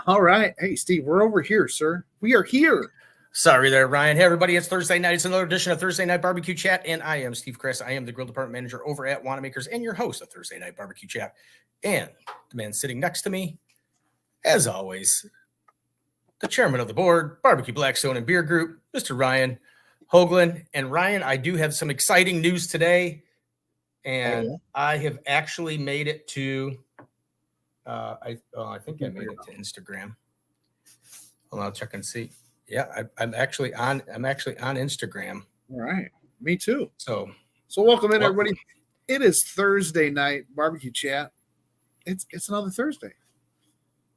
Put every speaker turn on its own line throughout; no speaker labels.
All right. Hey, Steve, we're over here, sir. We are here.
Sorry there, Ryan. Hey, everybody. It's Thursday night. It's another edition of Thursday Night Barbecue Chat, and I am Steve Chris. I am the Grill Department Manager over at Wanamaker's and your host of Thursday Night Barbecue Chat. And the man sitting next to me, as always, the chairman of the board, Barbecue Blackstone and Beer Group, Mr. Ryan Hoagland. And Ryan, I do have some exciting news today, and I have actually made it to I think I made it to Instagram. Well, I'll check and see. Yeah, I'm actually on Instagram.
All right. Me too.
So
welcome in, everybody. It is Thursday night barbecue chat. It's another Thursday.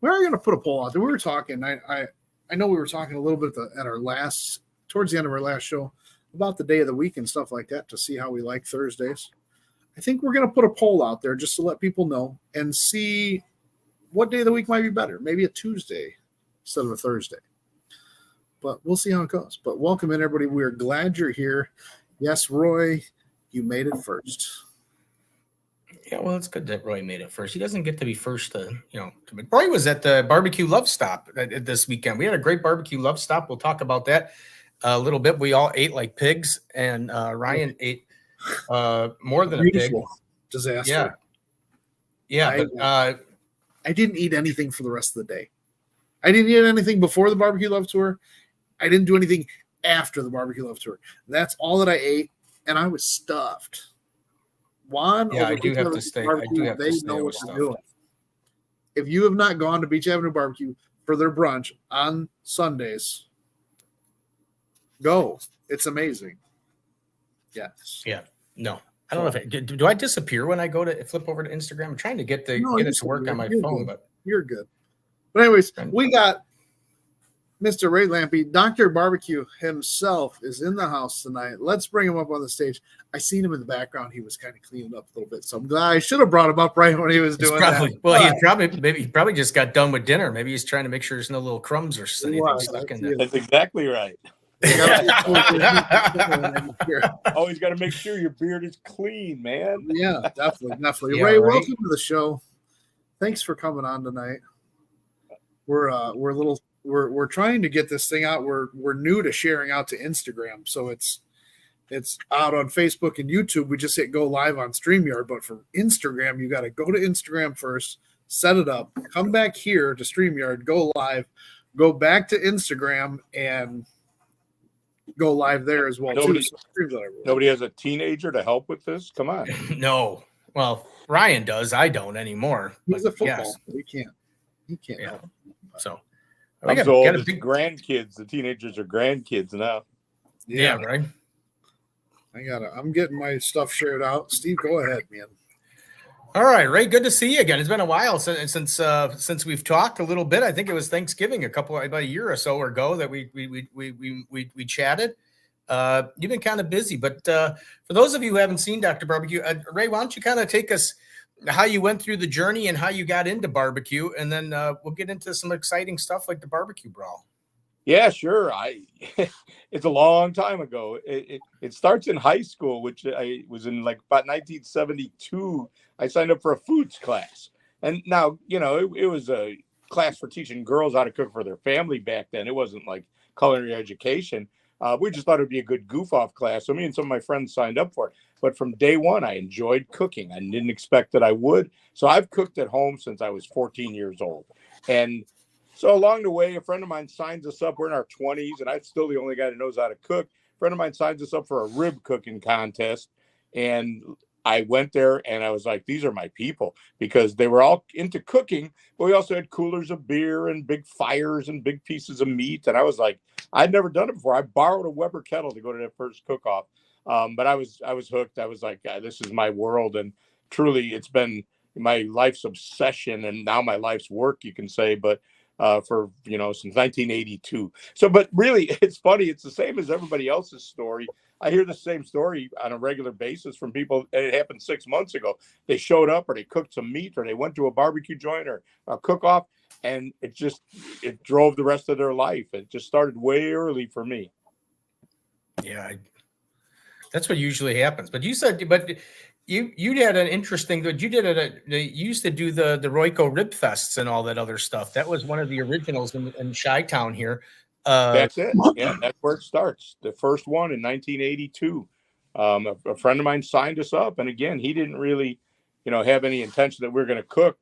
We are going to put a poll out there. We were talking. I know we were talking a little bit towards the end of our last show about the day of the week and stuff like that to see how we like Thursdays. I think we're going to put a poll out there just to let people know and see what day of the week might be better. Maybe a Tuesday instead of a Thursday. But we'll see how it goes. But welcome in, everybody. We're glad you're here. Yes, Roy, you made it first.
Yeah, well, it's good that Roy made it first. He doesn't get to be first Roy was at the Barbecue Love Stop this weekend. We had a great Barbecue Love Stop. We'll talk about that a little bit. We all ate like pigs, and Ryan ate more than a pig.
Disaster.
Yeah.
I didn't eat anything for the rest of the day. I didn't eat anything before the Barbecue Love Tour. I didn't do anything after the Barbecue Love Tour. That's all that I ate, and I was stuffed. Juan,
I do have to stay. I do have to stay
know what they're doing. If you have not gone to Beach Avenue Barbecue for their brunch on Sundays, go. It's amazing. Yes.
Yeah. No. I don't know if do I disappear when I go to flip over to Instagram? I'm trying to get it to work on my phone, but
you're good. But anyways, we got Mr. Ray Lampe. Dr. BBQ himself is in the house tonight. Let's bring him up on the stage. I seen him in the background. He was kind of cleaning up a little bit. So I'm glad I should have brought him up right when he was doing that.
Well, he probably just got done with dinner. Maybe he's trying to make sure there's no little crumbs or anything stuck in there.
That's exactly right. Always got to make sure your beard is clean, man.
Yeah, definitely.
Yeah,
Ray,
right.
welcome to the show. Thanks for coming on tonight. We're trying to get this thing out. We're new to sharing out to Instagram, so it's out on Facebook and YouTube. We just hit go live on StreamYard, but for Instagram, you got to go to Instagram first, set it up, come back here to StreamYard, go live, go back to Instagram, and go live there as well.
Nobody has a teenager to help with this. Come on.
No. Well, Ryan does. I don't anymore.
He's a football.
Yes.
He can't
Yeah.
help.
So
I'm so old as grandkids. The teenagers are grandkids now.
Yeah, right.
I'm getting my stuff shared out. Steve, go ahead, man.
All right, Ray. Good to see you again. It's been a while since we've talked a little bit. I think it was Thanksgiving about a year or so ago that we chatted. You've been kind of busy, but for those of you who haven't seen Dr. BBQ, Ray, why don't you kind of take us how you went through the journey and how you got into barbecue, and then we'll get into some exciting stuff like the barbecue brawl.
Yeah, sure. It's a long time ago. It starts in high school, which I was in like about 1972. I signed up for a foods class, and now it was a class for teaching girls how to cook for their family back then. It wasn't like culinary education. We just thought it'd be a good goof off class. So me and some of my friends signed up for it. But from day one, I enjoyed cooking. I didn't expect that I would. So I've cooked at home since I was 14 years old. And so along the way, a friend of mine signs us up. We're in our 20s, and I'm still the only guy that knows how to cook. A friend of mine signs us up for a rib cooking contest. And I went there, and I was like, these are my people, because they were all into cooking. But we also had coolers of beer and big fires and big pieces of meat. And I was like, I'd never done it before. I borrowed a Weber kettle to go to that first cook-off. But I was hooked. I was like, this is my world. And truly, it's been my life's obsession and now my life's work, you can say, but for, since 1982. So, but really, it's funny. It's the same as everybody else's story. I hear the same story on a regular basis from people. It happened 6 months ago. They showed up, or they cooked some meat, or they went to a barbecue joint or a cook-off, and it drove the rest of their life. It just started way early for me.
Yeah, that's what usually happens. But you said, You had an interesting. You did it. You used to do the Royco Rib Fests and all that other stuff. That was one of the originals in Chi-Town here.
That's it. Yeah, that's where it starts. The first one in 1982. A friend of mine signed us up, and again, he didn't really, have any intention that we are going to cook.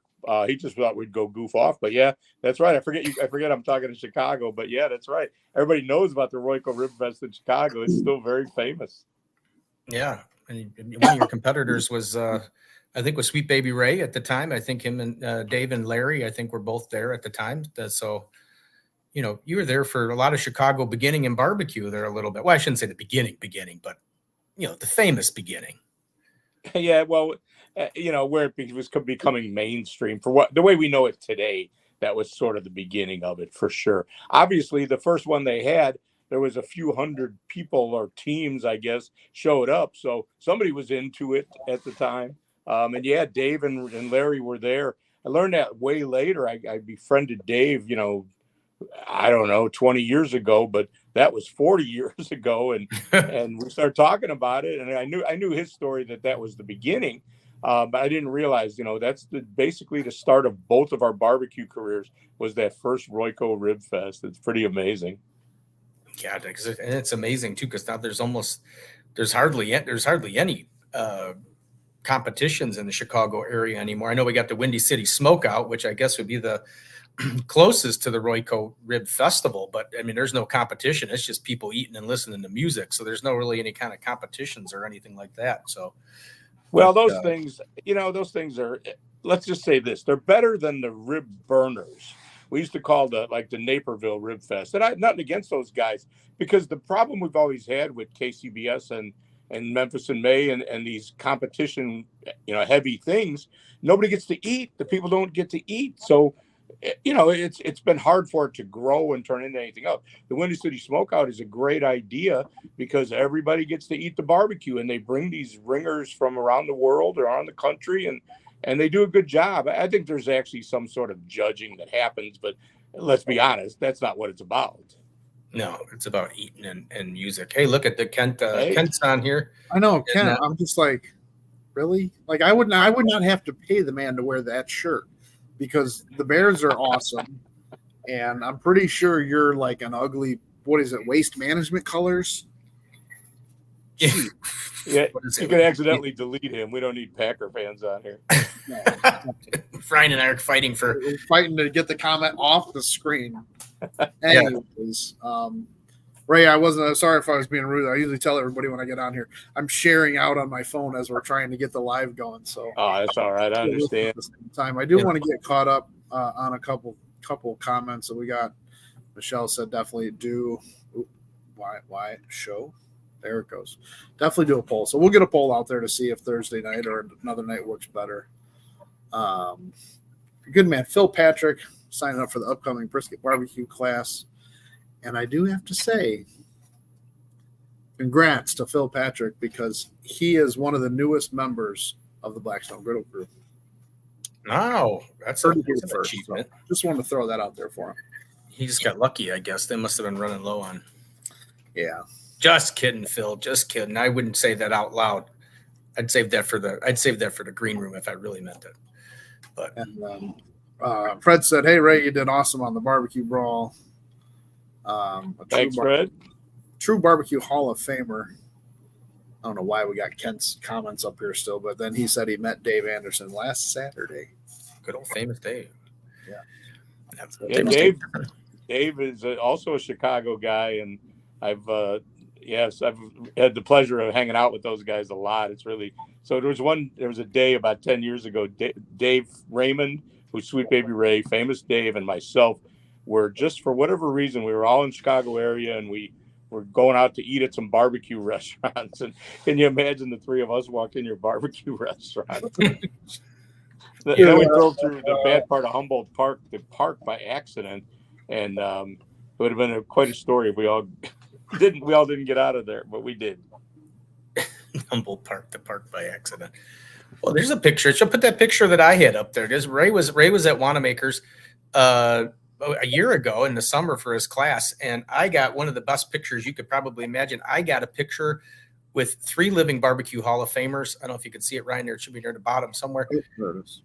He just thought we'd go goof off. But yeah, that's right. I forget I'm talking to Chicago, but yeah, that's right. Everybody knows about the Royco Rib Fest in Chicago. It's still very famous.
Yeah, and one of your competitors was, I think, was Sweet Baby Ray at the time. I think him and Dave and Larry, I think, were both there at the time. So, you were there for a lot of Chicago beginning in barbecue there a little bit. Well, I shouldn't say the beginning, but the famous beginning.
Yeah, well, where it was becoming mainstream for the way we know it today. That was sort of the beginning of it for sure. Obviously, the first one they had, there was a few hundred people or teams, I guess, showed up. So somebody was into it at the time. And yeah, Dave and Larry were there. I learned that way later. I befriended Dave, I don't know, 20 years ago, but that was 40 years ago. And we started talking about it. And I knew his story that was the beginning. But I didn't realize, that's basically the start of both of our barbecue careers was that first Royco Rib Fest. It's pretty amazing.
Yeah, and it's amazing too, because now there's hardly any competitions in the Chicago area anymore. I know we got the Windy City Smokeout, which I guess would be the closest to the Royco Rib Festival, but I mean, there's no competition. It's just people eating and listening to music. So there's no really any kind of competitions or anything like that. So,
well, those things are, let's just say this, they're better than the rib burners. We used to call the Naperville Rib Fest. And nothing against those guys, because the problem we've always had with KCBS and Memphis in May and these competition, heavy things, nobody gets to eat. The people don't get to eat. So, it's been hard for it to grow and turn into anything else. The Windy City Smokeout is a great idea because everybody gets to eat the barbecue, and they bring these ringers from around the world or around the country, and they do a good job. I think there's actually some sort of judging that happens, but let's be honest, that's not what it's about.
No, it's about eating and music. Hey, look at the Kent. Kent's on here.
I know, Kent. I'm just like, really? Like, I would not have to pay the man to wear that shirt because the Bears are awesome, and I'm pretty sure you're like an ugly, what is it, waste management colors?
Yeah, you could accidentally delete him. We don't need Packer fans on here.
No. Brian and I are fighting
to get the comment off the screen. Anyways, Ray, I wasn't sorry if I was being rude. I usually tell everybody when I get on here, I'm sharing out on my phone as we're trying to get the live going. So
that's all right. I understand.
At the same time, I do want to get caught up on a couple comments that we got. Michelle said definitely do. Why show? There it goes. Definitely do a poll. So we'll get a poll out there to see if Thursday night or another night works better. Good man, Phil Patrick, signing up for the upcoming brisket barbecue class. And I do have to say, congrats to Phil Patrick because he is one of the newest members of the Blackstone Griddle Crew.
Wow, that's an achievement.
So just wanted to throw that out there for him.
He just got lucky, I guess. They must have been running low on.
Yeah.
Just kidding, Phil. Just kidding. I wouldn't say that out loud. I'd save that for the green room if I really meant it. But
Fred said, "Hey Ray, you did awesome on the barbecue brawl."
Thanks, Fred.
True barbecue Hall of Famer. I don't know why we got Kent's comments up here still, but then he said he met Dave Anderson last Saturday.
Good old famous Dave.
Yeah. Dave is also a Chicago guy, and I've had the pleasure of hanging out with those guys a lot. It's really so. There was a day about 10 years ago. Dave Raymond, who's Sweet Baby Ray, famous Dave, and myself were just for whatever reason we were all in Chicago area, and we were going out to eat at some barbecue restaurants. And can you imagine the three of us walk in your barbecue restaurant? Then we drove through the bad part of Humboldt Park, the park by accident, and it would have been quite a story if we all didn't get out of there, but we did.
Humboldt Park, the park by accident. Well, there's a picture. She'll put that picture that I had up there. Ray was at Wanamaker's a year ago in the summer for his class, and I got one of the best pictures you could probably imagine. I got a picture with 3 living barbecue Hall of Famers. I don't know if you can see it, Ryan. There, it should be near the bottom somewhere.
There it is.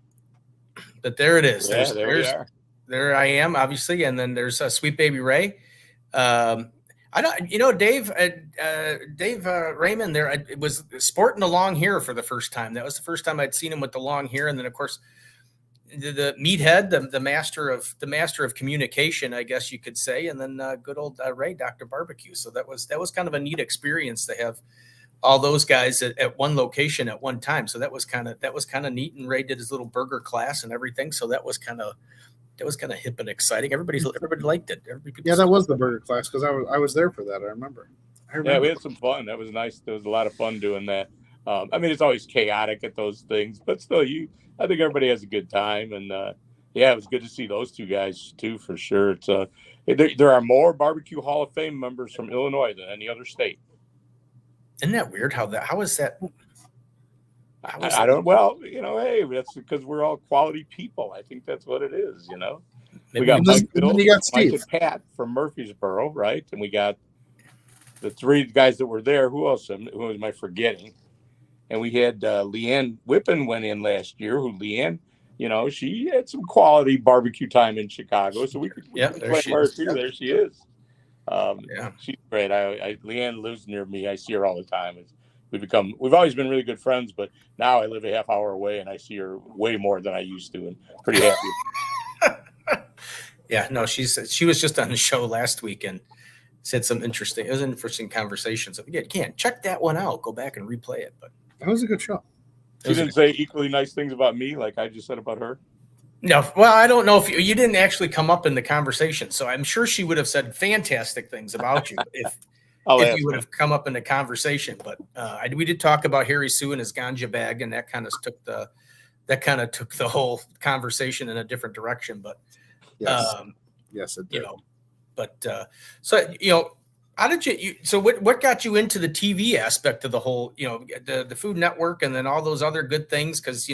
But there it is.
Yeah, there we are.
There I am, obviously, and then there's Sweet Baby Ray. I don't, Dave Raymond there. It was sporting the long hair for the first time. That was the first time I'd seen him with the long hair, and then of course the meathead, the master of communication, I guess you could say, and then good old Ray, Dr.BBQ. So that was kind of a neat experience to have all those guys at one location at one time. So that was kind of neat. And Ray did his little burger class and everything. So that was kind of hip and exciting. Everybody liked it.
That was the burger class because I was there for that. I remember.
Yeah, we had some fun. That was nice. There was a lot of fun doing that. I mean, it's always chaotic at those things, but still, I think everybody has a good time. And it was good to see those two guys too, for sure. It's there are more Barbecue Hall of Fame members from Illinois than any other state.
Isn't that weird? How is that?
I don't. Well, hey, that's because we're all quality people. I think that's what it is.
Maybe
we got Mike,
Bill,
Mike
Steve.
and Pat from Murfreesboro, right? And we got the 3 guys that were there. Who else? Who am I forgetting? And we had Leanne Whippen went in last year. Who Leanne? She had some quality barbecue time in Chicago, so we could play her too. There she is. She's great. Leanne lives near me. I see her all the time. We've always been really good friends, but now I live a half hour away and I see her way more than I used to, and pretty happy.
Yeah, no, she was just on the show last week and said some interesting conversations. Yeah, you can't check that one out. Go back and replay it. But
that was a good show.
She didn't say equally nice things about me like I just said about her.
No, well, I don't know if you didn't actually come up in the conversation, so I'm sure she would have said fantastic things about you if you would have come up in the conversation. But we did talk about Harry Sue and his ganja bag, and that kind of took the whole conversation in a different direction. But
yes, it did.
How did you? So what got you into the TV aspect of the whole? The Food Network, and then all those other good things, because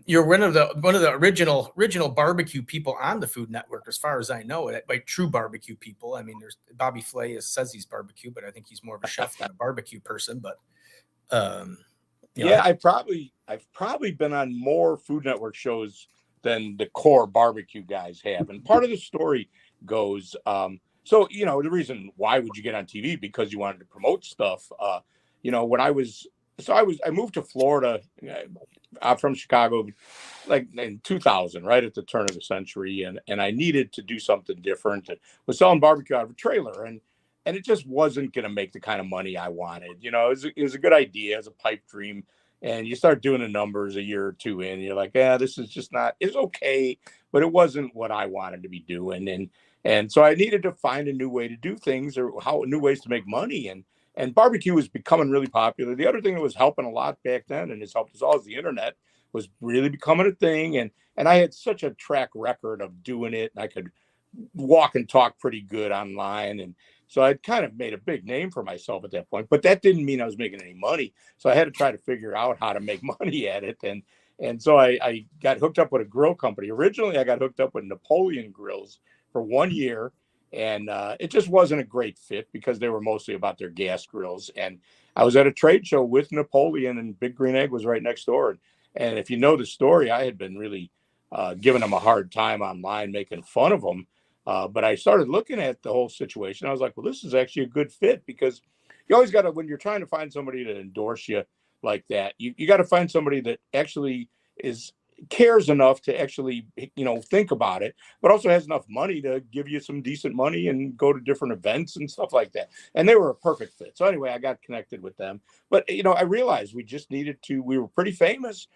you're one of the original barbecue people on the Food Network, as far as I know, by true barbecue people. I mean, there's Bobby Flay says he's barbecue, but I think he's more of a chef than a barbecue person. But
I've probably been on more Food Network shows than the core barbecue guys have. And part of the story goes, the reason why would you get on TV? Because you wanted to promote stuff. When I moved to Florida. I'm from Chicago, like in 2000, right at the turn of the century, and I needed to do something different. And was selling barbecue out of a trailer, and it just wasn't going to make the kind of money I wanted. It was a good idea as a pipe dream, and you start doing the numbers a year or two in, and you're like, this is just not. It's okay, but it wasn't what I wanted to be doing, and so I needed to find a new way to do things, or new ways to make money, and barbecue was becoming really popular. The other thing that was helping a lot back then, and has helped us all, is the internet was really becoming a thing. And I had such a track record of doing it, and I could walk and talk pretty good online. And so I'd kind of made a big name for myself at that point, but that didn't mean I was making any money. So I had to try to figure out how to make money at it. And so I got hooked up with a grill company. Originally, I got hooked up with Napoleon Grills for 1 year. And it just wasn't a great fit because they were mostly about their gas grills. And I was at a trade show with Napoleon, and Big Green Egg was right next door. And if you know the story, I had been really giving them a hard time online, making fun of them. But I started looking at the whole situation. I was like, well, this is actually a good fit, because you always got to, when you're trying to find somebody to endorse you like that, you got to find somebody that actually cares enough to actually, think about it, but also has enough money to give you some decent money and go to different events and stuff like that. And they were a perfect fit. So anyway, I got connected with them, but I realized we just needed to, we were pretty famous.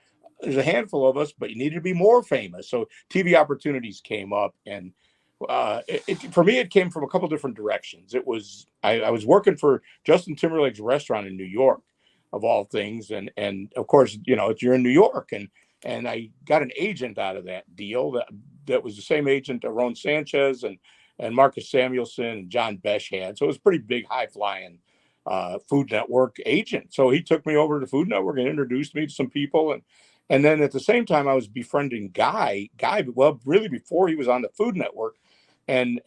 There's a handful of us, but you needed to be more famous. So TV opportunities came up, and for me, it came from a couple different directions. It was, I was working for Justin Timberlake's restaurant in New York, of all things. And of course, you're in New York, and I got an agent out of that deal that was the same agent that Ron Sanchez and Marcus Samuelson and John Besh had. So it was a pretty big, high-flying Food Network agent. So he took me over to the Food Network and introduced me to some people. And then at the same time, I was befriending Guy, well, really before he was on the Food Network. And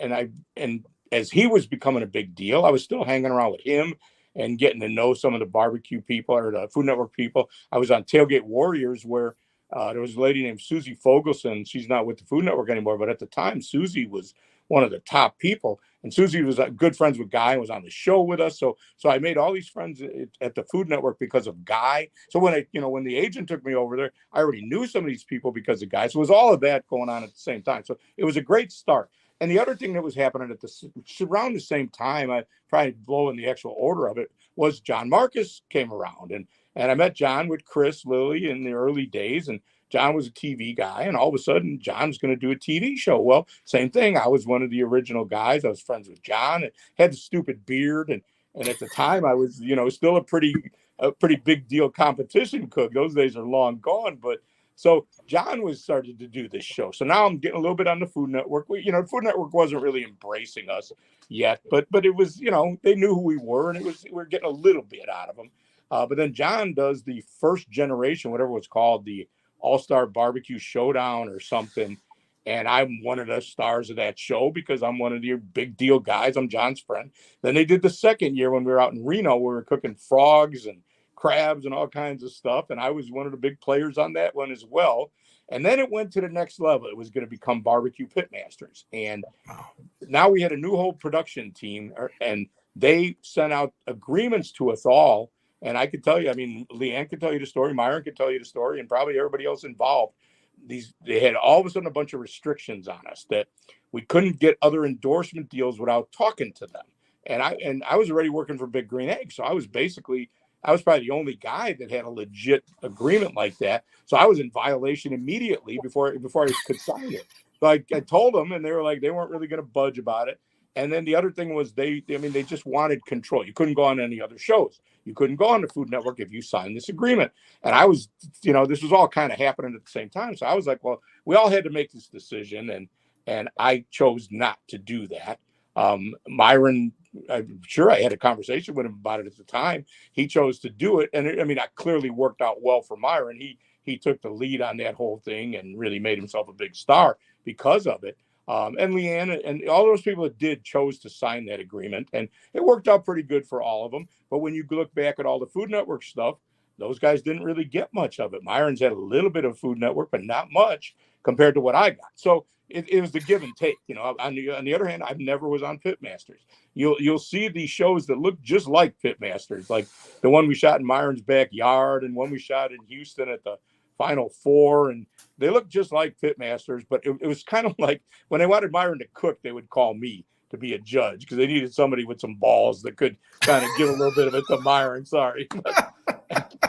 as he was becoming a big deal, I was still hanging around with him and getting to know some of the barbecue people or the Food Network people. I was on Tailgate Warriors where there was a lady named Susie Fogelson. She's not with the Food Network anymore, but at the time, Susie was one of the top people. And Susie was good friends with Guy and was on the show with us. So I made all these friends at the Food Network because of Guy. So when the agent took me over there, I already knew some of these people because of Guy. So it was all of that going on at the same time. So it was a great start. And the other thing that was happening around the same time, I probably blow in the actual order of it, was John Marcus came around. And I met John with Chris Lilly in the early days. And John was a TV guy, and all of a sudden, John's going to do a TV show. Well, same thing. I was one of the original guys. I was friends with John and had the stupid beard. And at the time, I was, still a pretty big deal competition cook. Those days are long gone. But so John was started to do this show. So now I'm getting a little bit on the Food Network. Food Network wasn't really embracing us yet, but it was, they knew who we were, and we're getting a little bit out of them. But then John does the first generation, whatever it's called, the All-Star Barbecue Showdown or something. And I'm one of the stars of that show because I'm one of the big deal guys. I'm John's friend. Then they did the second year when we were out in Reno, where we were cooking frogs and crabs and all kinds of stuff. And I was one of the big players on that one as well. And then it went to the next level. It was going to become Barbecue Pitmasters. And now we had a new whole production team, and they sent out agreements to us all. And I could tell you, Leanne could tell you the story, Myron could tell you the story, and probably everybody else involved. They had all of a sudden a bunch of restrictions on us that we couldn't get other endorsement deals without talking to them. And I was already working for Big Green Egg, so I was probably the only guy that had a legit agreement like that. So I was in violation immediately before I could sign it. So I told them, and they were like, they weren't really going to budge about it. And then the other thing was they just wanted control. You couldn't go on any other shows. You couldn't go on the Food Network if you signed this agreement. And I was, this was all kind of happening at the same time. So I was like, well, we all had to make this decision. And I chose not to do that. Myron, I'm sure I had a conversation with him about it at the time. He chose to do it. And it clearly worked out well for Myron. He took the lead on that whole thing and really made himself a big star because of it. And Leanne and all those people that chose to sign that agreement. And it worked out pretty good for all of them. But when you look back at all the Food Network stuff, those guys didn't really get much of it. Myron's had a little bit of Food Network, but not much compared to what I got. So it was the give and take. On the other hand, I never was on Pitmasters. You'll see these shows that look just like Pitmasters, like the one we shot in Myron's backyard and one we shot in Houston at the Final Four, and they look just like Pitmasters, but it was kind of like when they wanted Myron to cook, they would call me to be a judge because they needed somebody with some balls that could kind of give a little bit of it to Myron. Sorry.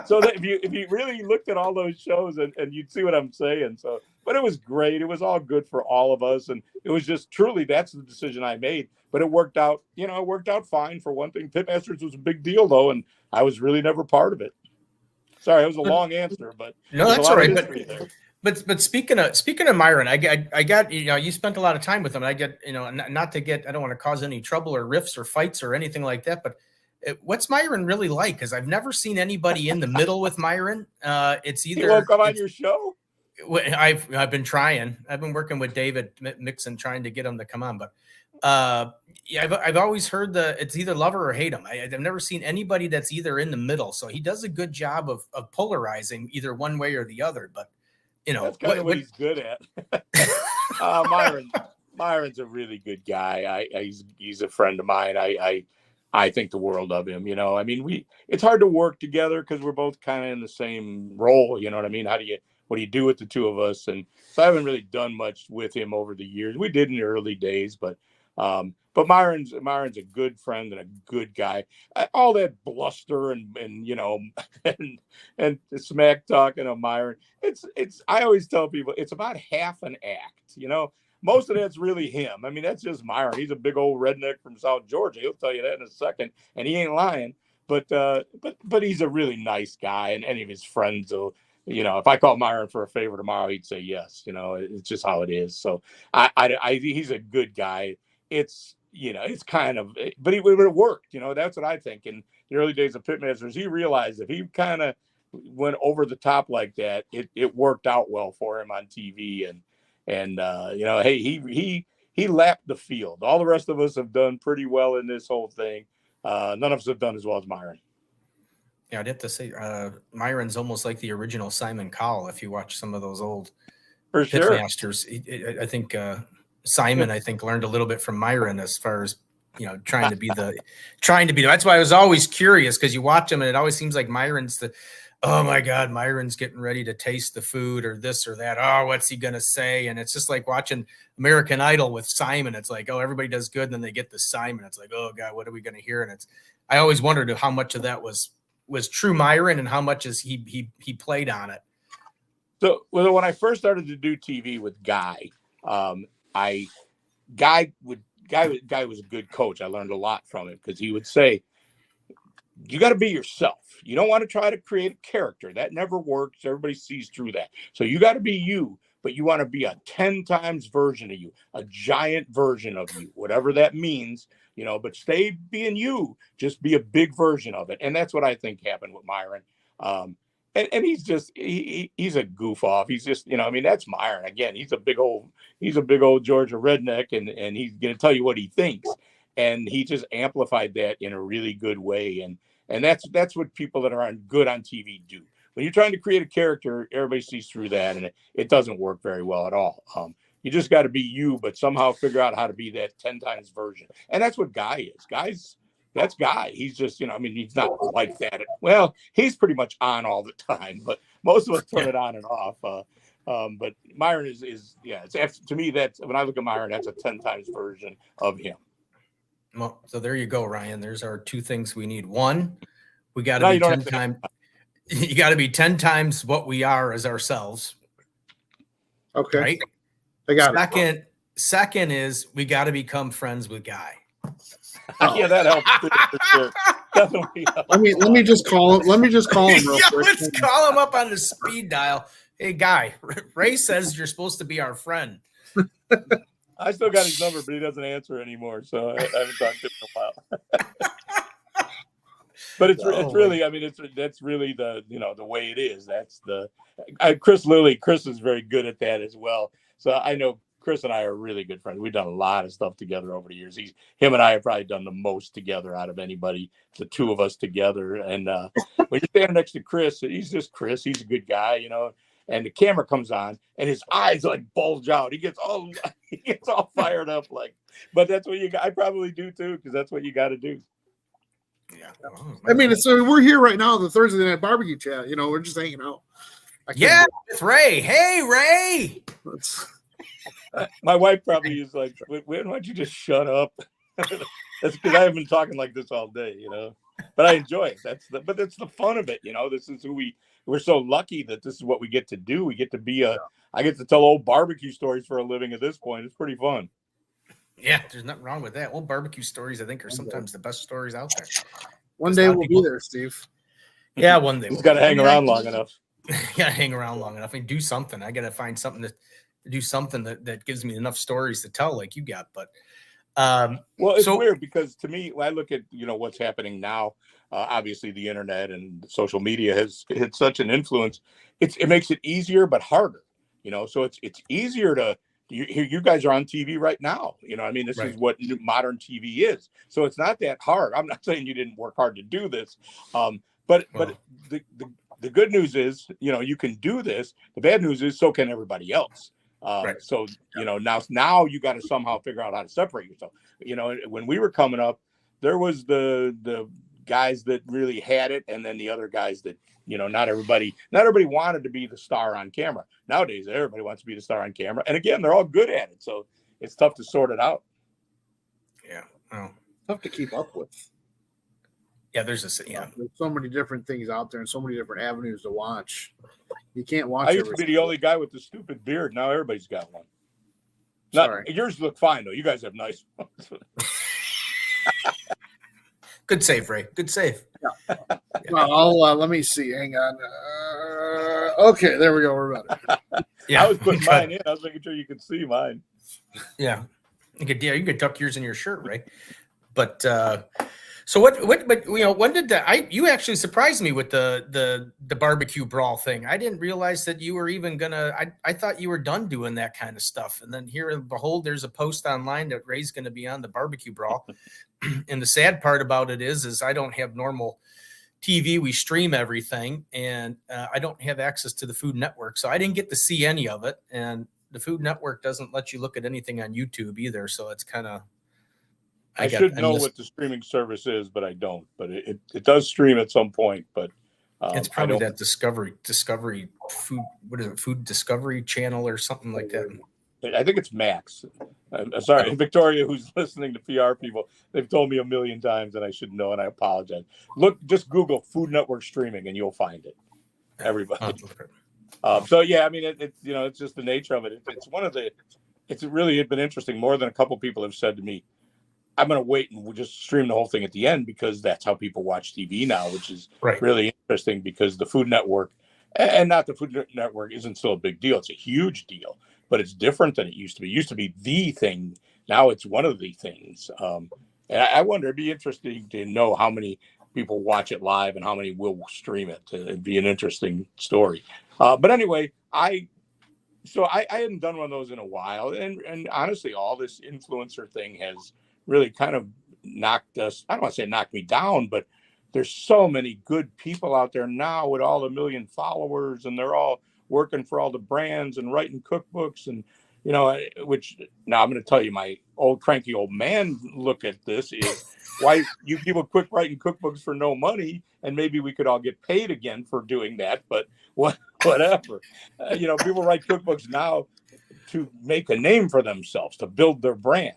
So that if you really looked at all those shows and you'd see what I'm saying. So, but it was great. It was all good for all of us. And it was just truly, that's the decision I made, but it worked out, it worked out fine for one thing. Pitmasters was a big deal though. And I was really never part of it. Sorry, it was a long answer, but
no, that's all right. But speaking of Myron, I got you spent a lot of time with him. And I get not to get, I don't want to cause any trouble or rifts or fights or anything like that. But what's Myron really like? Because I've never seen anybody in the middle with Myron. It's either
he won't come on your show.
I've been trying. I've been working with David Mixon trying to get him to come on, but I've always heard it's either love her or hate him. I've never seen anybody that's either in the middle. So he does a good job of polarizing either one way or the other. But
that's kind of what he's good at. Myron's a really good guy. He's a friend of mine. I think the world of him. It's hard to work together because we're both kind of in the same role. You know what I mean? What do you do with the two of us? And so I haven't really done much with him over the years. We did in the early days, but Myron's a good friend and a good guy. All that bluster and smack talking of Myron. I always tell people it's about half an act. Most of that's really him. That's just Myron. He's a big old redneck from South Georgia. He'll tell you that in a second, and he ain't lying. But he's a really nice guy, and any of his friends will. If I call Myron for a favor tomorrow, he'd say yes. It's just how it is. So he's a good guy. It's kind of, but it worked. That's what I think. In the early days of Pitmasters, he realized if he kind of went over the top like that, it worked out well for him on TV. And hey, he lapped the field. All the rest of us have done pretty well in this whole thing. None of us have done as well as Myron.
Yeah, I'd have to say Myron's almost like the original Simon Cowell. If you watch some of those old
For sure.
pitmasters, I think Simon, I think, learned a little bit from Myron as far as, trying to be that's why I was always curious, because you watch him and it always seems like Myron's oh my God, Myron's getting ready to taste the food or this or that. Oh, what's he going to say? And it's just like watching American Idol with Simon. It's like, oh, everybody does good. And then they get the Simon. It's like, oh God, what are we going to hear? And I always wondered how much of that was true Myron and how much is he played on it.
So when I first started to do TV with Guy, Guy was a good coach. I learned a lot from him, because he would say, you got to be yourself. You don't want to try to create a character. That never works. Everybody sees through that. So you got to be you, but you want to be a 10 times version of you, a giant version of you, whatever that means, but stay being you, just be a big version of it. And that's what I think happened with Myron. And he's just, he's a goof off. He's just, that's Myron. Again, he's a big old Georgia redneck, and he's going to tell you what he thinks. And he just amplified that in a really good way. And that's what people that are good on TV do. When you're trying to create a character, everybody sees through that, and it doesn't work very well at all. You just got to be you, but somehow figure out how to be that 10 times version. And that's what Guy is. That's Guy. He's just, he's not like that. Well, he's pretty much on all the time, but most of us turn it on and off. But Myron is to me, that's, when I look at Myron, that's a 10 times version of him.
Well, so there you go, Ryan. There's our two things we need. One, we got to be 10 times. You got to be 10 times what we are as ourselves.
Okay.
Right.
I got it.
Second is we got to become friends with Guy.
Oh. Yeah, that helps too, for sure. Definitely helps.
Let me just call him. Let me just call him real quick.
Let's call him up on the speed dial. Hey, Guy, Ray says you're supposed to be our friend.
I still got his number, but he doesn't answer anymore, so I haven't talked to him in a while. But it's really, that's really the way it is. That's Chris is very good at that as well. So I know Chris and I are really good friends. We've done a lot of stuff together over the years. Him and I have probably done the most together out of anybody, the two of us together. And when you're standing next to Chris, he's just Chris. He's a good guy, and the camera comes on and his eyes like bulge out. He gets all fired up, but that's what I probably do too, because that's what you got to do.
Yeah. So we're here right now, the Thursday Night Barbecue Chat. We're just hanging out.
It's
Ray. Hey, Ray.
My wife probably is like, why don't you just shut up? That's because I haven't been talking like this all day, But I enjoy it. That's the fun of it, This is who we're so lucky that this is what we get to do. We get to be I get to tell old barbecue stories for a living at this point. It's pretty fun.
Yeah, there's nothing wrong with that. Well, barbecue stories, I think, are sometimes the best stories out there.
One day we'll be there, Steve.
Yeah, one day.
We've got to hang around long enough.
Got to hang around long enough and do something. I got to find something to do something that gives me enough stories to tell, like you got. But
well, it's weird because to me, when I look at what's happening now, obviously the internet and social media has had such an influence. It makes it easier but harder. So it's easier to. You guys are on TV right now. This is what modern TV is. So it's not that hard. I'm not saying you didn't work hard to do this, but the good news is, you can do this. The bad news is so can everybody else. So, now you got to somehow figure out how to separate yourself. When we were coming up, there was the guys that really had it. And then the other guys that, not everybody wanted to be the star on camera. Nowadays, everybody wants to be the star on camera. And again, they're all good at it. So it's tough to sort it out.
Yeah. Oh.
Tough to keep up with.
Yeah, there's
so many different things out there and so many different avenues to watch. You can't watch.
I used to be the only guy with the stupid beard. Now everybody's got one. Yours look fine though. You guys have nice ones.
Good save, Ray. Good save.
Yeah. Well, let me see. Hang on. Okay, there we go. We're about it.
Yeah, I was putting mine in. I was making sure you could see mine.
Yeah, you could tuck yours in your shirt, Ray. But So but when did you actually surprised me with the barbecue brawl thing. I didn't realize that you were even gonna, I thought you were done doing that kind of stuff. And then here, behold, there's a post online that Ray's going to be on the barbecue brawl. And the sad part about it is I don't have normal TV. We stream everything, and I don't have access to the Food Network. So I didn't get to see any of it. And the Food Network doesn't let you look at anything on YouTube either. So it's kind of,
I should know what the streaming service is, but I don't. But it does stream at some point. But
it's probably that Discovery Food. What is it? Food Discovery Channel or something like that.
I think it's Max. I'm sorry, Victoria, who's listening to PR people. They've told me a million times, and I should know, and I apologize. Look, just Google Food Network streaming, and you'll find it. Everybody. So yeah, I mean, it's just the nature of it. It's really been interesting. More than a couple people have said to me, I'm going to wait and we'll just stream the whole thing at the end because that's how people watch TV now, which is really interesting because the Food Network and not the Food Network isn't still a big deal. It's a huge deal, but it's different than it used to be. It used to be the thing. Now it's one of the things. And I wonder, it'd be interesting to know how many people watch it live and how many will stream it. It'd be an interesting story. But anyway, I hadn't done one of those in a while. And honestly, all this influencer thing has really kind of knocked us. I don't want to say knocked me down, but there's so many good people out there now with all the million followers, and they're all working for all the brands and writing cookbooks. And, which now I'm going to tell you, my old cranky old man look at this is why you people quit writing cookbooks for no money. And maybe we could all get paid again for doing that. But whatever, people write cookbooks now to make a name for themselves, to build their brand.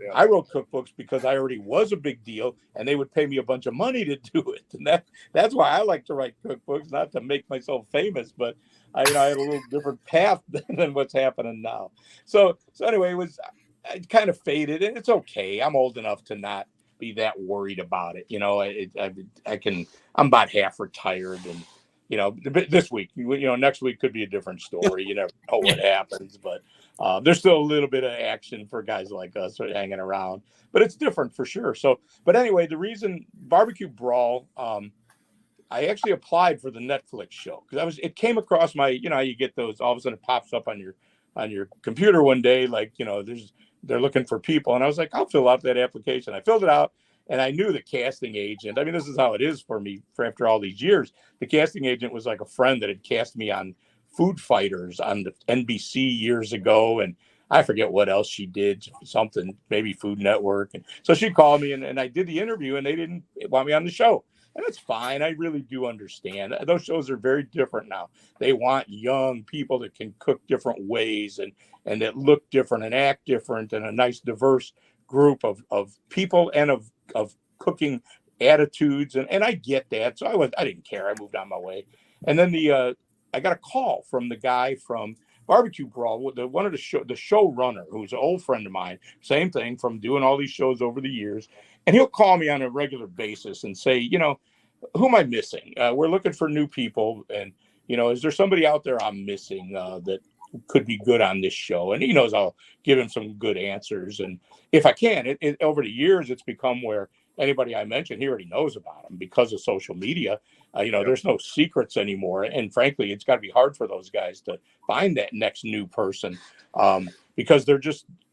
Yeah. I wrote cookbooks because I already was a big deal and they would pay me a bunch of money to do it. And that's why I like to write cookbooks, not to make myself famous, but I had a little different path than what's happening now. So anyway, it kind of faded, and it's okay. I'm old enough to not be that worried about it. I'm about half retired, and this week, next week could be a different story. You never know what happens, but there's still a little bit of action for guys like us hanging around, but it's different for sure. So, but anyway, the reason Barbecue Brawl, I actually applied for the Netflix show because it came across my, you get those, all of a sudden it pops up on your computer one day, like, they're looking for people. And I was like, I'll fill out that application. I filled it out. And I knew the casting agent. I mean, this is how it is for me after all these years. The casting agent was like a friend that had cast me on Food Fighters on the NBC years ago. And I forget what else she did, something, maybe Food Network. And so she called me and I did the interview and they didn't want me on the show. And that's fine. I really do understand. Those shows are very different now. They want young people that can cook different ways and that look different and act different and a nice diverse group of people and of cooking attitudes. And I get that. So I didn't care. I moved on my way. And then I got a call from the guy from Barbecue Brawl, one of the showrunner, who's an old friend of mine, same thing, from doing all these shows over the years. And he'll call me on a regular basis and say, who am I missing? We're looking for new people. And, is there somebody out there I'm missing that could be good on this show? And he knows I'll give him some good answers. And if I can, over the years, it's become where anybody I mention, he already knows about them because of social media. There's no secrets anymore. And frankly, it's got to be hard for those guys to find that next new person because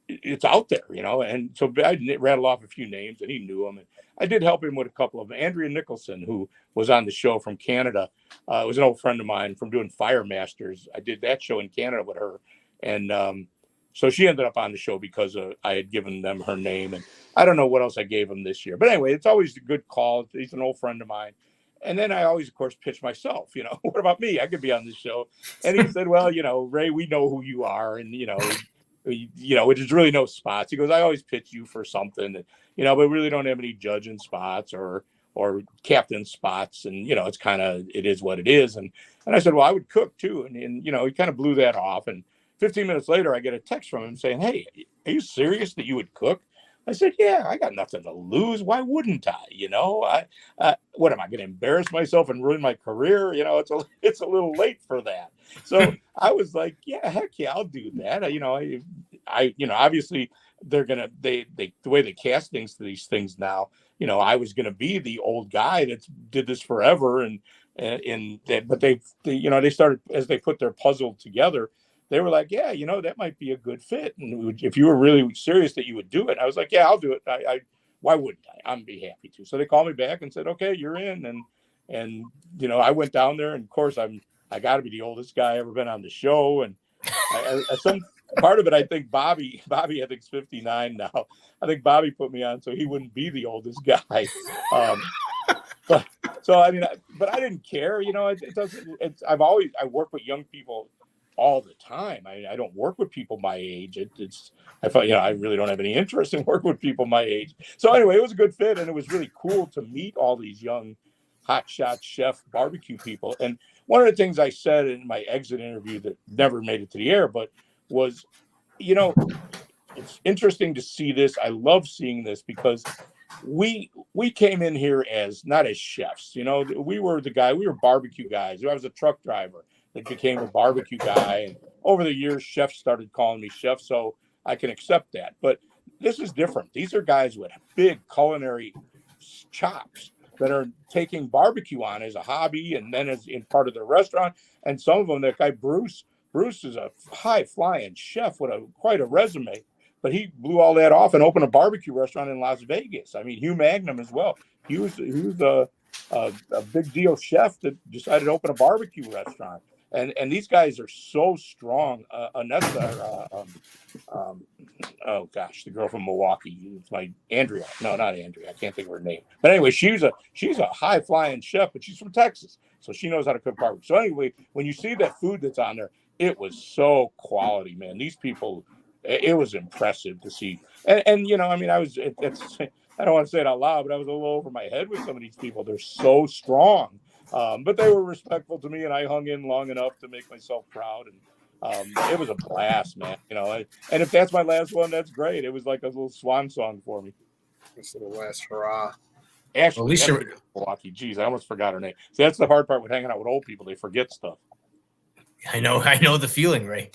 it's out there, And so I rattle off a few names and he knew them. And I did help him with a couple of them. Andrea Nicholson, who was on the show from Canada, was an old friend of mine from doing Fire Masters. I did that show in Canada with her. And so she ended up on the show because I had given them her name. And I don't know what else I gave him this year. But anyway, it's always a good call. He's an old friend of mine. And then I always, of course, pitch myself, what about me? I could be on this show. And he said, well, Ray, we know who you are. And, there's really no spots. He goes, I always pitch you for something, but we really don't have any judging spots or captain spots. And, it is what it is. And I said, well, I would cook too. And he kind of blew that off. And 15 minutes later, I get a text from him saying, hey, are you serious that you would cook? I said, yeah, I got nothing to lose. Why wouldn't I? What am I going to embarrass myself and ruin my career? It's a little late for that. So I was like, yeah, heck yeah, I'll do that. I obviously they're gonna the way they cast things to these things now. I was gonna be the old guy that did this forever, but they started, as they put their puzzle together, they were like, yeah, that might be a good fit, and if you were really serious that you would do it. I was like, yeah, I'll do it. I why wouldn't I? I'm be happy to. So they called me back and said, okay, you're in, and I went down there, and of course I got to be the oldest guy ever been on the show, and some part of it, I think Bobby, I think is 59 now. I think Bobby put me on so he wouldn't be the oldest guy. But I didn't care. It doesn't. I work with young people all the time. I don't work with people my age. I thought, I really don't have any interest in working with people my age. So anyway, it was a good fit, and it was really cool to meet all these young hotshot chef barbecue people. And one of the things I said in my exit interview that never made it to the air, but was, it's interesting to see this. I love seeing this because we came in here not as chefs. We were barbecue guys. I was a truck driver that became a barbecue guy. And over the years, chefs started calling me chef, so I can accept that. But this is different. These are guys with big culinary chops that are taking barbecue on as a hobby and then as in part of their restaurant. And some of them, that guy Bruce is a high-flying chef with quite a resume, but he blew all that off and opened a barbecue restaurant in Las Vegas. I mean, Hugh Magnum as well. He was a big deal chef that decided to open a barbecue restaurant. And these guys are so strong. Anessa, oh gosh, the girl from Milwaukee. It's like Andrea. No, not Andrea. I can't think of her name. But anyway, she's a high flying chef, but she's from Texas, so she knows how to cook barbecue. So anyway, when you see that food that's on there, it was so quality, man. These people, it was impressive to see. And I was. I don't want to say it out loud, but I was a little over my head with some of these people. They're so strong. But they were respectful to me, and I hung in long enough to make myself proud. And it was a blast, man. And if that's my last one, that's great. It was like a little swan song for me.
It's the last hurrah.
Actually,
well, at least you're
Milwaukee. Geez, I almost forgot her name. See, that's the hard part with hanging out with old people. They forget stuff.
I know the feeling, Ray.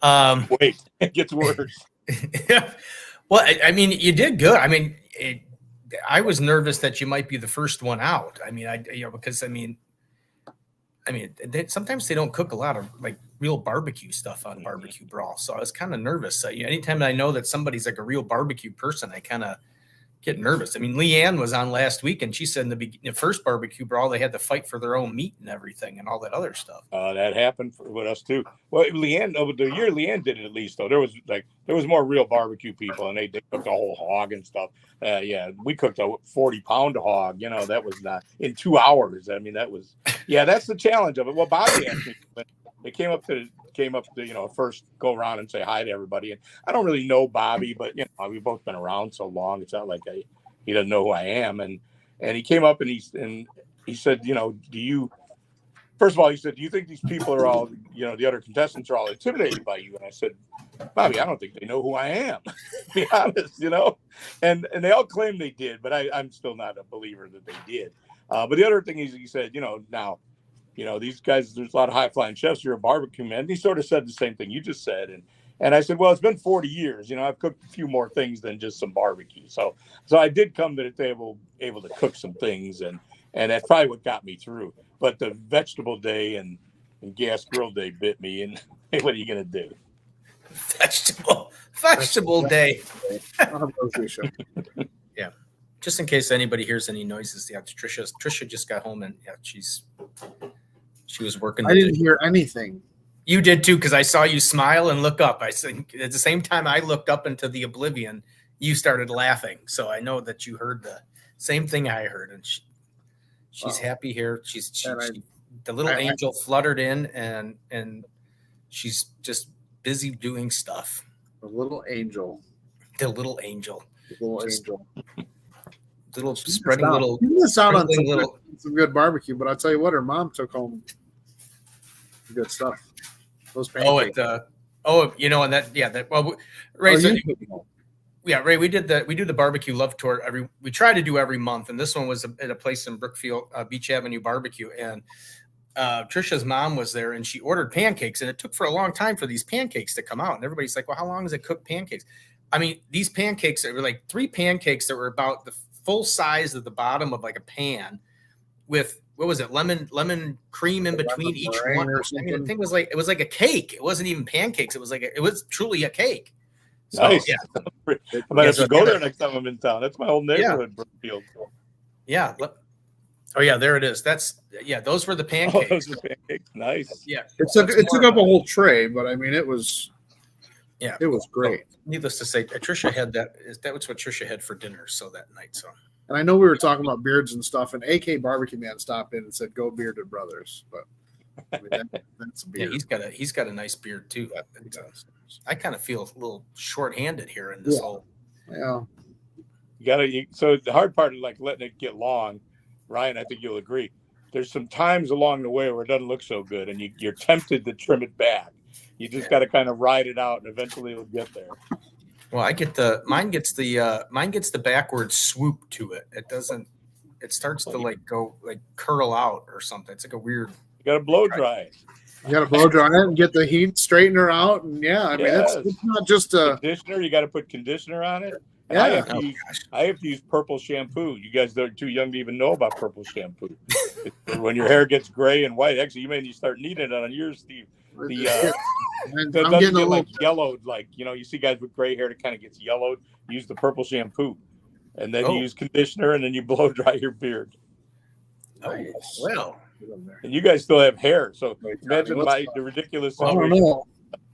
Wait, it gets worse.
Well, I mean, you did good. I mean, I was nervous that you might be the first one out. I mean, because sometimes they don't cook a lot of like real barbecue stuff on Barbecue Brawl. So I was kind of nervous. Anytime I know that somebody's like a real barbecue person, I kind of get nervous. I mean, Leanne was on last week, and she said in the first Barbecue Brawl, they had to fight for their own meat and everything and all that other stuff.
That happened with us too. Well, Leanne, over the year Leanne did it at least, though. There was more real barbecue people, and they cooked a whole hog and stuff. Yeah, we cooked a 40-pound hog. That was not in 2 hours. I mean, that's the challenge of it. Well, Bobby asked me when they came up to first go around and say hi to everybody. And I don't really know Bobby, but we've both been around so long. It's not like he doesn't know who I am. And he came up and he said, first of all, he said, do you think these people are all, the other contestants are all intimidated by you? And I said, Bobby, I don't think they know who I am, to be honest, and they all claim they did, but I'm still not a believer that they did. But the other thing is, he said, now, these guys, there's a lot of high flying chefs. You're a barbecue man. And he sort of said the same thing you just said. And I said, well, it's been 40 years. I've cooked a few more things than just some barbecue. So I did come to the table able to cook some things. And that's probably what got me through. But the vegetable day and gas grill day bit me. And what are you going to do?
Vegetable day. Yeah. Just in case anybody hears any noises. Yeah, Trisha just got home, and she was working.
I didn't hear anything.
You did too, because I saw you smile and look up. I said at the same time I looked up into the oblivion, you started laughing. So I know that you heard the same thing I heard, and she's happy here. The little angel fluttered in, and she's just busy doing stuff.
The little angel.
Little spreading little.
You missed out on some good barbecue, but I'll tell you what, her mom took home good stuff. Those pancakes.
And that. Well, Ray. Ray. We do the barbecue love tour we try to do every month, and this one was at a place in Brookfield, Beach Avenue Barbecue, and Trisha's mom was there, and she ordered pancakes, and it took for a long time for these pancakes to come out, and everybody's like, well, how long does it cook pancakes? I mean, these pancakes that were like 3 pancakes that were about the full size of the bottom of like a pan with what was it, lemon cream in between each one. I mean, the thing was like it was like a cake. It wasn't even pancakes. It was like it was truly a cake. So,
nice.
Yeah.
I might have to go there next time I'm in town. That's my whole neighborhood, Brookfield.
Yeah. Oh yeah, there it is. Those were the pancakes.
Oh, those are pancakes. Nice.
Yeah.
It took up a whole tray, but I mean it was great.
So, needless to say, Trisha had that was what Trisha had for dinner that night. So,
and I know we were talking about beards and stuff, and AK Barbecue Man stopped in and said, "Go Bearded Brothers." But I mean, that's a beard.
Yeah, he's got a nice beard too. I kind of feel a little short-handed here in this whole.
Yeah.
So the hard part is like letting it get long. Ryan, I think you'll agree. There's some times along the way where it doesn't look so good, and you're tempted to trim it back. You just got to kind of ride it out, and eventually it'll get there.
Well, mine gets the backward swoop to it. It doesn't. It starts to go curl out or something. It's like a weird.
You got to blow dry it.
You got to blow dry it and get the heat, straighten her out, and I mean it's not just a
conditioner. You got to put conditioner on it.
Yeah.
I have to use purple shampoo. You guys are too young to even know about purple shampoo. When your hair gets gray and white, actually, you may start needing it on yours, Steve. It doesn't get like yellowed, you see guys with gray hair that kind of gets yellowed. Use the purple shampoo, and then you use conditioner, and then you blow dry your beard.
Nice. Well,
and you guys still have hair, so imagine the ridiculous situation.
I don't know.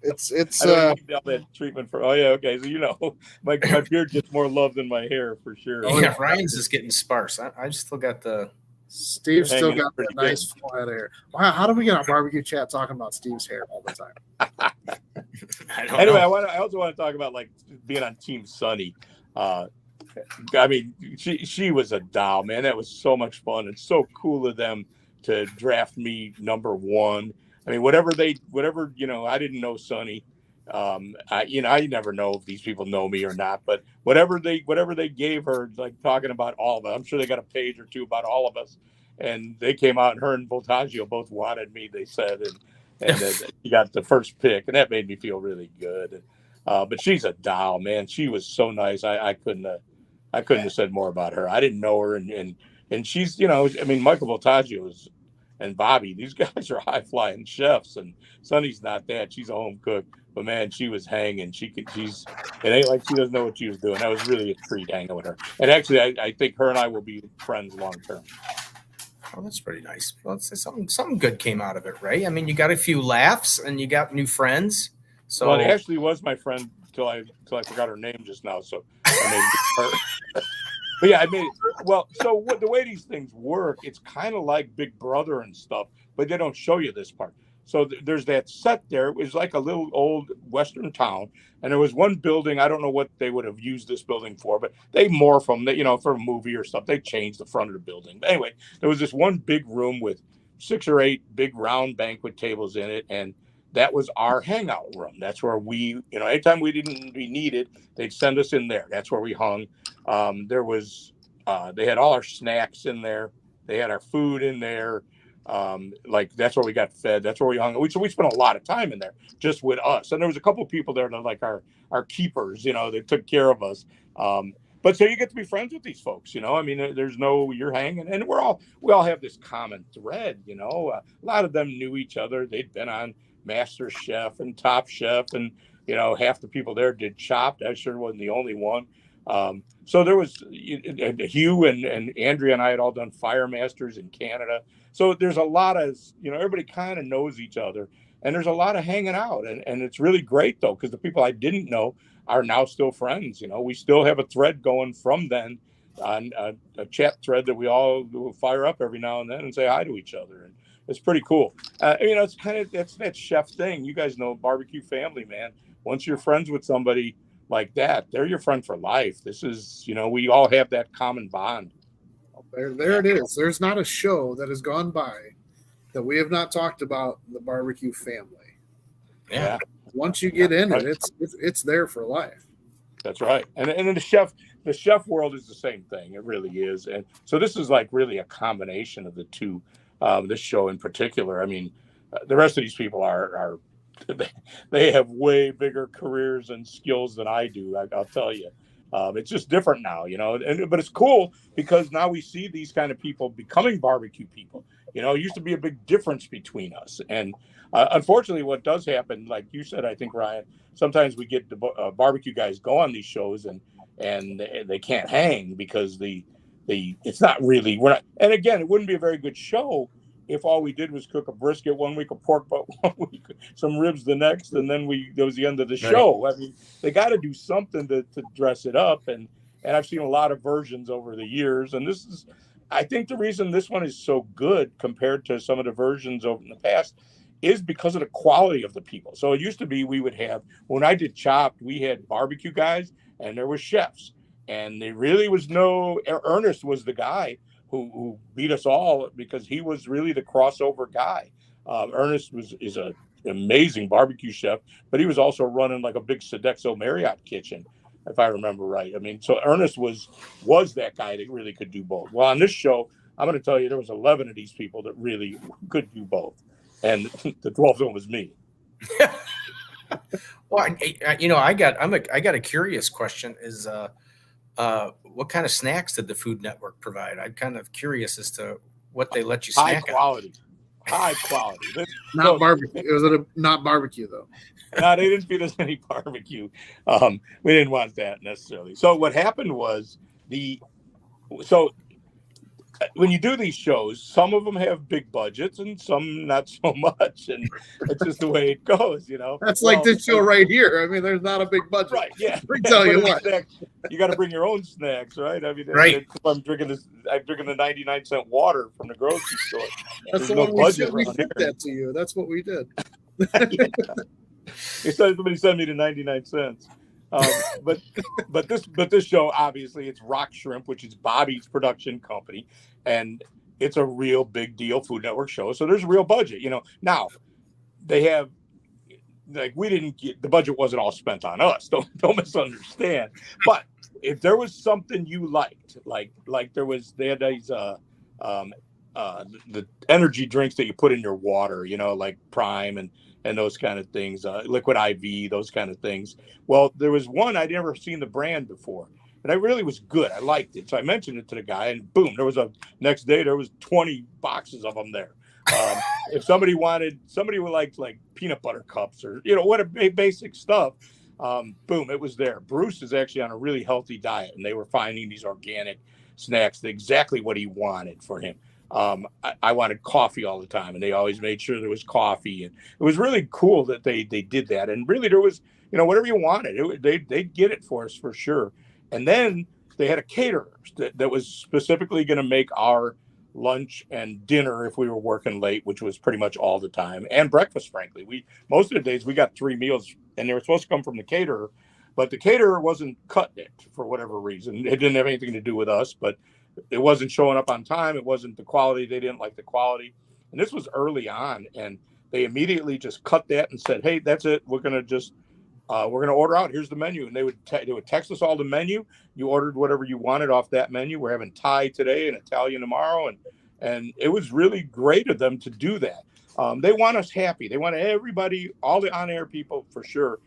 It's
I don't need all that treatment for. Oh yeah, okay. So my beard gets more love than my hair for sure.
Yeah, Ryan's is getting sparse. I still got the.
Steve's still got that nice flat hair. Wow, how do we get on barbecue chat talking about Steve's hair all the time?
Anyway, I also want to talk about being on Team Sunny. I mean, she was a doll, man. That was so much fun. It's so cool of them to draft me number 1. I mean, whatever, I didn't know Sunny. I never know if these people know me or not, but whatever they gave her, talking about all of us, I'm sure they got a page or 2 about all of us. And they came out, and her and Voltaggio both wanted me, they said, and she got the first pick, and that made me feel really good. But she's a doll, man. She was so nice. I couldn't have said more about her. I didn't know her, and she's, I mean, Michael Voltaggio and Bobby, these guys are high flying chefs, and Sunny's not that. She's a home cook, but man, she was hanging. It ain't like she doesn't know what she was doing. That was really a treat hanging with her. And actually, I think her and I will be friends long term.
Oh, that's pretty nice. Well, something good came out of it, Ray. I mean, you got a few laughs and you got new friends. So
well, Ashley was my friend till I forgot her name just now. So I made her. But yeah, I mean, so the way these things work, it's kind of like Big Brother and stuff, but they don't show you this part. So there's that set there. It was like a little old Western town, and there was one building. I don't know what they would have used this building for, but they morph them, for a movie or stuff. They changed the front of the building. But anyway, there was this one big room with 6 or 8 big round banquet tables in it, and that was our hangout room. That's where we, anytime we didn't be needed, they'd send us in there. That's where we hung. There was, they had all our snacks in there. They had our food in there. That's where we got fed. That's where we hung. So we spent a lot of time in there just with us. And there was a couple of people there that our keepers, they took care of us. But so you get to be friends with these folks, I mean, you're hanging, and we all have this common thread, a lot of them knew each other. They'd been on Master Chef and Top Chef, and half the people there did Chopped. I sure wasn't the only one. So there was Hugh and Andrea and I had all done Fire Masters in Canada. So there's a lot of, everybody kind of knows each other, and there's a lot of hanging out, and it's really great though, because the people I didn't know are now still friends. We still have a thread going from then, on a chat thread that we all fire up every now and then and say hi to each other. And it's pretty cool. It's that's that chef thing. You guys know, barbecue family, man. Once you're friends with somebody like that, they're your friend for life. This is, we all have that common bond.
There it is. There's not a show that has gone by that we have not talked about the barbecue family.
Yeah.
Once you get in it, it's there for life.
That's right. And in the chef world is the same thing. It really is. And so this is really a combination of the two. This show in particular. I mean, the rest of these people are they have way bigger careers and skills than I do. I'll tell you. It's just different now, but it's cool because now we see these kind of people becoming barbecue people. It used to be a big difference between us. And unfortunately, what does happen, like you said, I think, Ryan, sometimes we get the barbecue guys go on these shows and they can't hang because it's not really, and again, it wouldn't be a very good show if all we did was cook a brisket one week, a pork butt one week, some ribs the next, and then that was the end of the show. I mean, they got to do something to dress it up, and I've seen a lot of versions over the years, and this is, I think, the reason this one is so good compared to some of the versions over in the past is because of the quality of the people. So it used to be we would have, when I did Chopped, we had barbecue guys and there were chefs, and there really was Ernest was the guy who beat us all because he was really the crossover guy. Ernest is an amazing barbecue chef, but he was also running like a big Sodexo Marriott kitchen, if I remember right. I mean, so Ernest was that guy that really could do both. Well, on this show, I'm going to tell you, there was 11 of these people that really could do both, and the 12th one was me.
Well, I got a curious question. Is what kind of snacks did the Food Network provide? I'm kind of curious as to what they let you snack on.
High quality.
Not barbecue. It was not barbecue though.
No, they didn't feed us any barbecue. We didn't want that necessarily. So what happened was when you do these shows, some of them have big budgets and some not so much, and it's just the way it goes,
That's like this show right here. I mean, there's not a big budget,
right? Yeah,
I tell you what,
you got to bring your own snacks, right? I mean,
right.
I'm drinking the 99-cent water from the grocery store.
That's the one we sent that to you. That's what we did.
Somebody sent me to 99 cents. But this show, obviously, it's Rock Shrimp, which is Bobby's production company, and it's a real big deal Food Network show. So there's a real budget, Now they have, like, we didn't get, the budget wasn't all spent on us. Don't misunderstand. But if there was something you liked, like they had these the energy drinks that you put in your water, like Prime and those kind of things, Liquid IV, those kind of things. Well, there was one I'd never seen the brand before, and I really was good. I liked it. So I mentioned it to the guy, and boom, next day, there was 20 boxes of them there. If somebody would like peanut butter cups or, what a basic stuff, boom, it was there. Bruce is actually on a really healthy diet, and they were finding these organic snacks, exactly what he wanted for him. I wanted coffee all the time, and they always made sure there was coffee, and it was really cool that they did that. And really, there was, whatever you wanted, they'd get it for us for sure. And then they had a caterer that was specifically going to make our lunch and dinner if we were working late, which was pretty much all the time, and breakfast. Frankly, most of the days we got 3 meals, and they were supposed to come from the caterer, but the caterer wasn't cutting it for whatever reason. It didn't have anything to do with us, but it wasn't showing up on time. It wasn't the quality. They didn't like the quality. And this was early on, and they immediately just cut that and said, hey, that's it. We're going to order out. Here's the menu. And they would text us all the menu. You ordered whatever you wanted off that menu. We're having Thai today and Italian tomorrow. And it was really great of them to do that. They want us happy. They want everybody, all the on-air people for sure.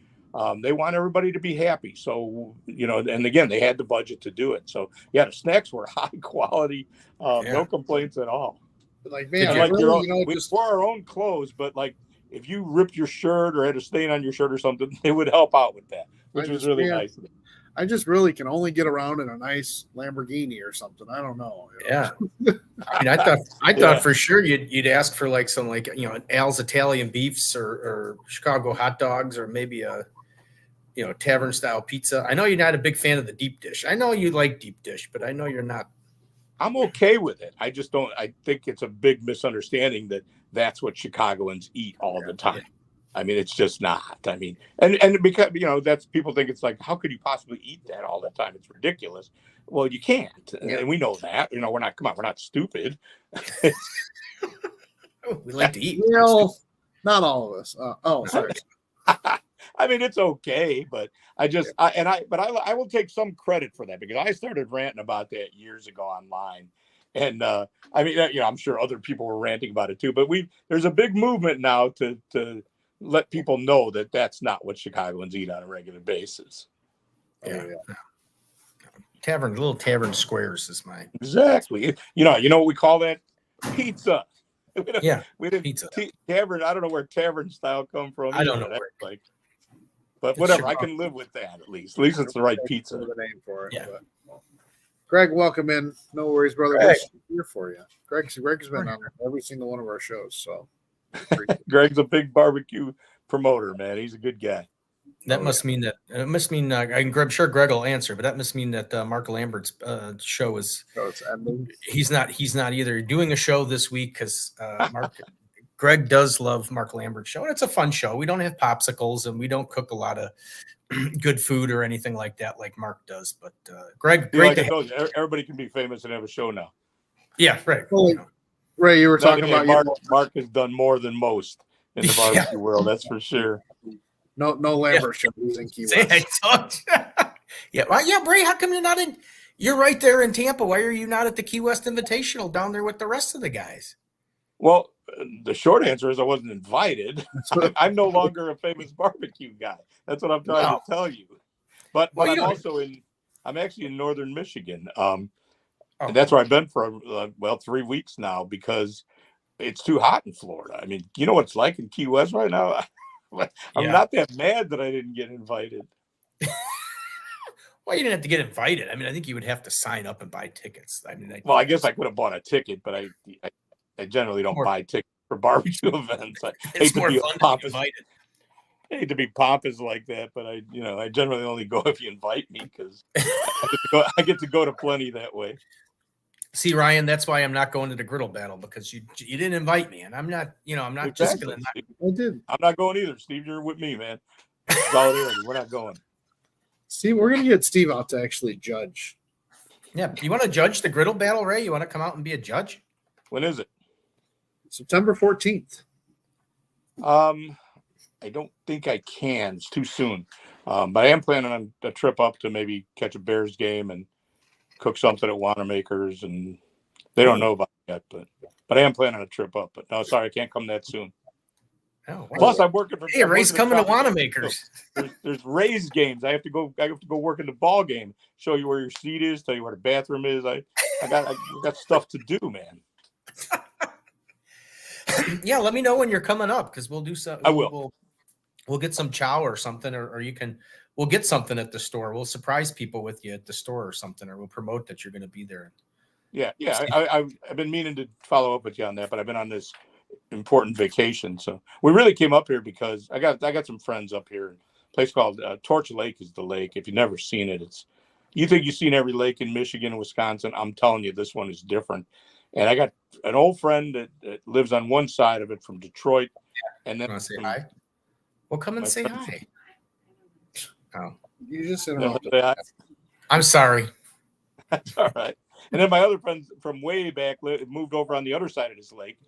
They want everybody to be happy. So, and again, they had the budget to do it. So, yeah, the snacks were high quality. No complaints at all.
Like, man,
we wore our own clothes, but like if you ripped your shirt or had a stain on your shirt or something, they would help out with that, which was really nice.
I just really can only get around in a nice Lamborghini or something. I don't know.
Yeah. I mean, I thought for sure you'd ask for like some Al's Italian beefs or Chicago hot dogs or maybe a tavern style pizza. I know you're not a big fan of the deep dish. I know you like deep dish, but I know you're not.
I'm okay with it. I just don't. I think it's a big misunderstanding that that's what Chicagoans eat all the time. I mean, it's just not. I mean, and because that's, people think it's like, how could you possibly eat that all the time? It's ridiculous. Well, you can't, and we know that. We're not stupid.
We like to eat.
Not all of us. Sorry.
I mean, it's okay, but I will take some credit for that because I started ranting about that years ago online. And I'm sure other people were ranting about it too, but there's a big movement now to let people know that that's not what Chicagoans eat on a regular basis.
Yeah. Little tavern squares is mine.
Exactly. You know what we call that? Pizza. We didn't
pizza.
Tavern. I don't know where tavern style come from.
I don't know.
Like, but whatever. I can live with that at least. At least it's the right pizza.
The name for it.
Yeah.
But, Greg, welcome in. No worries, brother.
Greg.
We're here for you. Greg's been on every single one of our shows. So
Greg's a big barbecue promoter, man. He's a good guy.
That must mean that I'm sure Greg will answer, but that must mean that Mark Lambert's show is.
So it's ending.
He's not either doing a show this week because Greg does love Mark Lambert's show, and it's a fun show. We don't have popsicles and we don't cook a lot of good food or anything like that like Mark does. But Greg, great to have you.
Everybody can be famous and have a show now.
Yeah, right.
Well, Ray, you were talking about
Mark has done more than most in the barbecue world. That's for sure.
No Lambert show. He's in Key
See,
West.
I told you. Yeah, Bray, how come you're not in? You're right there in Tampa. Why are you not at the Key West Invitational down there with the rest of the guys?
Well, the short answer is I wasn't invited. I'm no longer a famous barbecue guy. That's what I'm trying to tell you. But I'm actually in northern Michigan. And that's where I've been for 3 weeks now because it's too hot in Florida. I mean, you know what it's like in Key West right now? I'm not that mad that I didn't get invited.
Well, you didn't have to get invited. I mean, I think you would have to sign up and buy tickets. I mean,
I guess I could have bought a ticket, but I generally don't buy tickets for barbecue events.
It's more fun to be invited.
I hate to be pompous like that, but I generally only go if you invite me because I get to go to plenty that way.
See, Ryan, that's why I'm not going to the griddle battle because you didn't invite me, and I'm not just gonna.
I did.
I'm not going either, Steve. You're with me, man. Solidarity. We're not going.
Steve, we're gonna get Steve out to actually judge.
Yeah, you want to judge the griddle battle, Ray? You want to come out and be a judge?
When is it?
September 14th.
I don't think I can. It's too soon. But I am planning on a trip up to maybe catch a Bears game and cook something at Wanamaker's, and they don't know about it yet, but I am planning a trip up. But no, sorry, I can't come that soon.
Oh,
plus, I'm working for.
Hey, Ray's coming to Wanamaker's.
There's Rays games. I have to go work in the ball game. Show you where your seat is. Tell you where the bathroom is. I got stuff to do, man.
Yeah, let me know when you're coming up because we'll do something.
I will.
We'll get some chow or something, or you can. We'll get something at the store. We'll surprise people with you at the store or something, or we'll promote that you're going to be there.
Yeah. I've been meaning to follow up with you on that, but I've been on this important vacation, so we really came up here because I got some friends up here. A place called Torch Lake is the lake. If you've never seen it, you think you've seen every lake in Michigan and Wisconsin. I'm telling you, this one is different. And I got an old friend that lives on one side of it from Detroit, and then
say hi. Well, come and say hi. Oh,
you just interrupted.
I'm sorry.
That's all right. And then my other friends from way back moved over on the other side of this lake,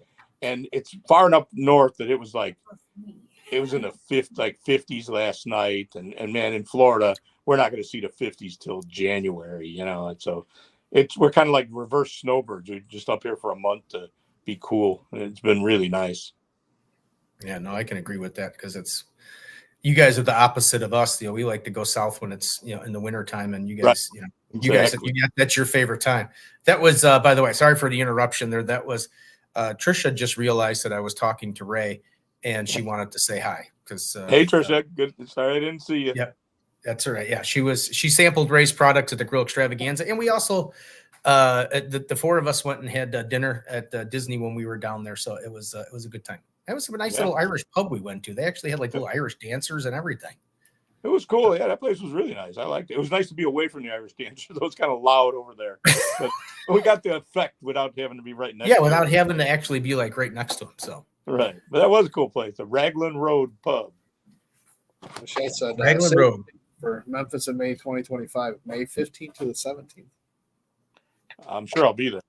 and it's far enough north that it was in the 50s last night, and man, in Florida we're not going to see the 50s till January, and so we're kind of like reverse snowbirds. We're just up here for a month to be cool, and it's been really nice.
Yeah, no, I can agree with that because you guys are the opposite of us. We like to go south when it's in the wintertime, and you guys,
Exactly.
That's your favorite time. That was, by the way, sorry for the interruption there. That was Trisha just realized that I was talking to Ray, and she wanted to say hi because.
Hey, Trisha, good. Sorry I didn't see you.
Yep, that's all right. Yeah, she sampled Ray's products at the Grill Extravaganza, and we also the four of us went and had dinner at Disney when we were down there. So it was a good time. That was a nice little Irish pub we went to. They actually had little Irish dancers and everything.
It was cool. Yeah, that place was really nice. I liked it. It was nice to be away from the Irish dancers. It was kind of loud over there. But we got the effect without having to be right next to
without having to actually be right next to them. So
right. But that was a cool place. The Raglan Road Pub.
Raglan Road. For Memphis in May 2025, May 15th to the 17th.
I'm sure I'll be there.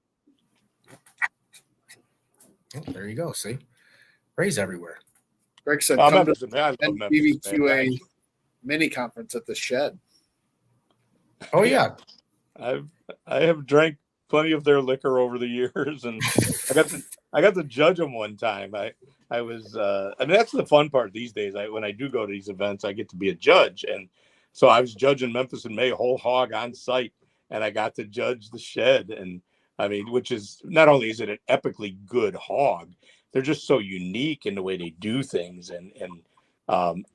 Oh, there you go. See? Ray's everywhere.
Greg said, come to the BBQ mini conference at the Shed.
Oh, yeah.
I have drank plenty of their liquor over the years, and I I got to judge them one time. I was, I mean, that's the fun part these days. When I do go to these events, I get to be a judge. And so I was judging Memphis in May, whole hog on site, and I got to judge the shed. And I mean, which is, not only is it an epically good hog, they're just so unique in the way they do things. And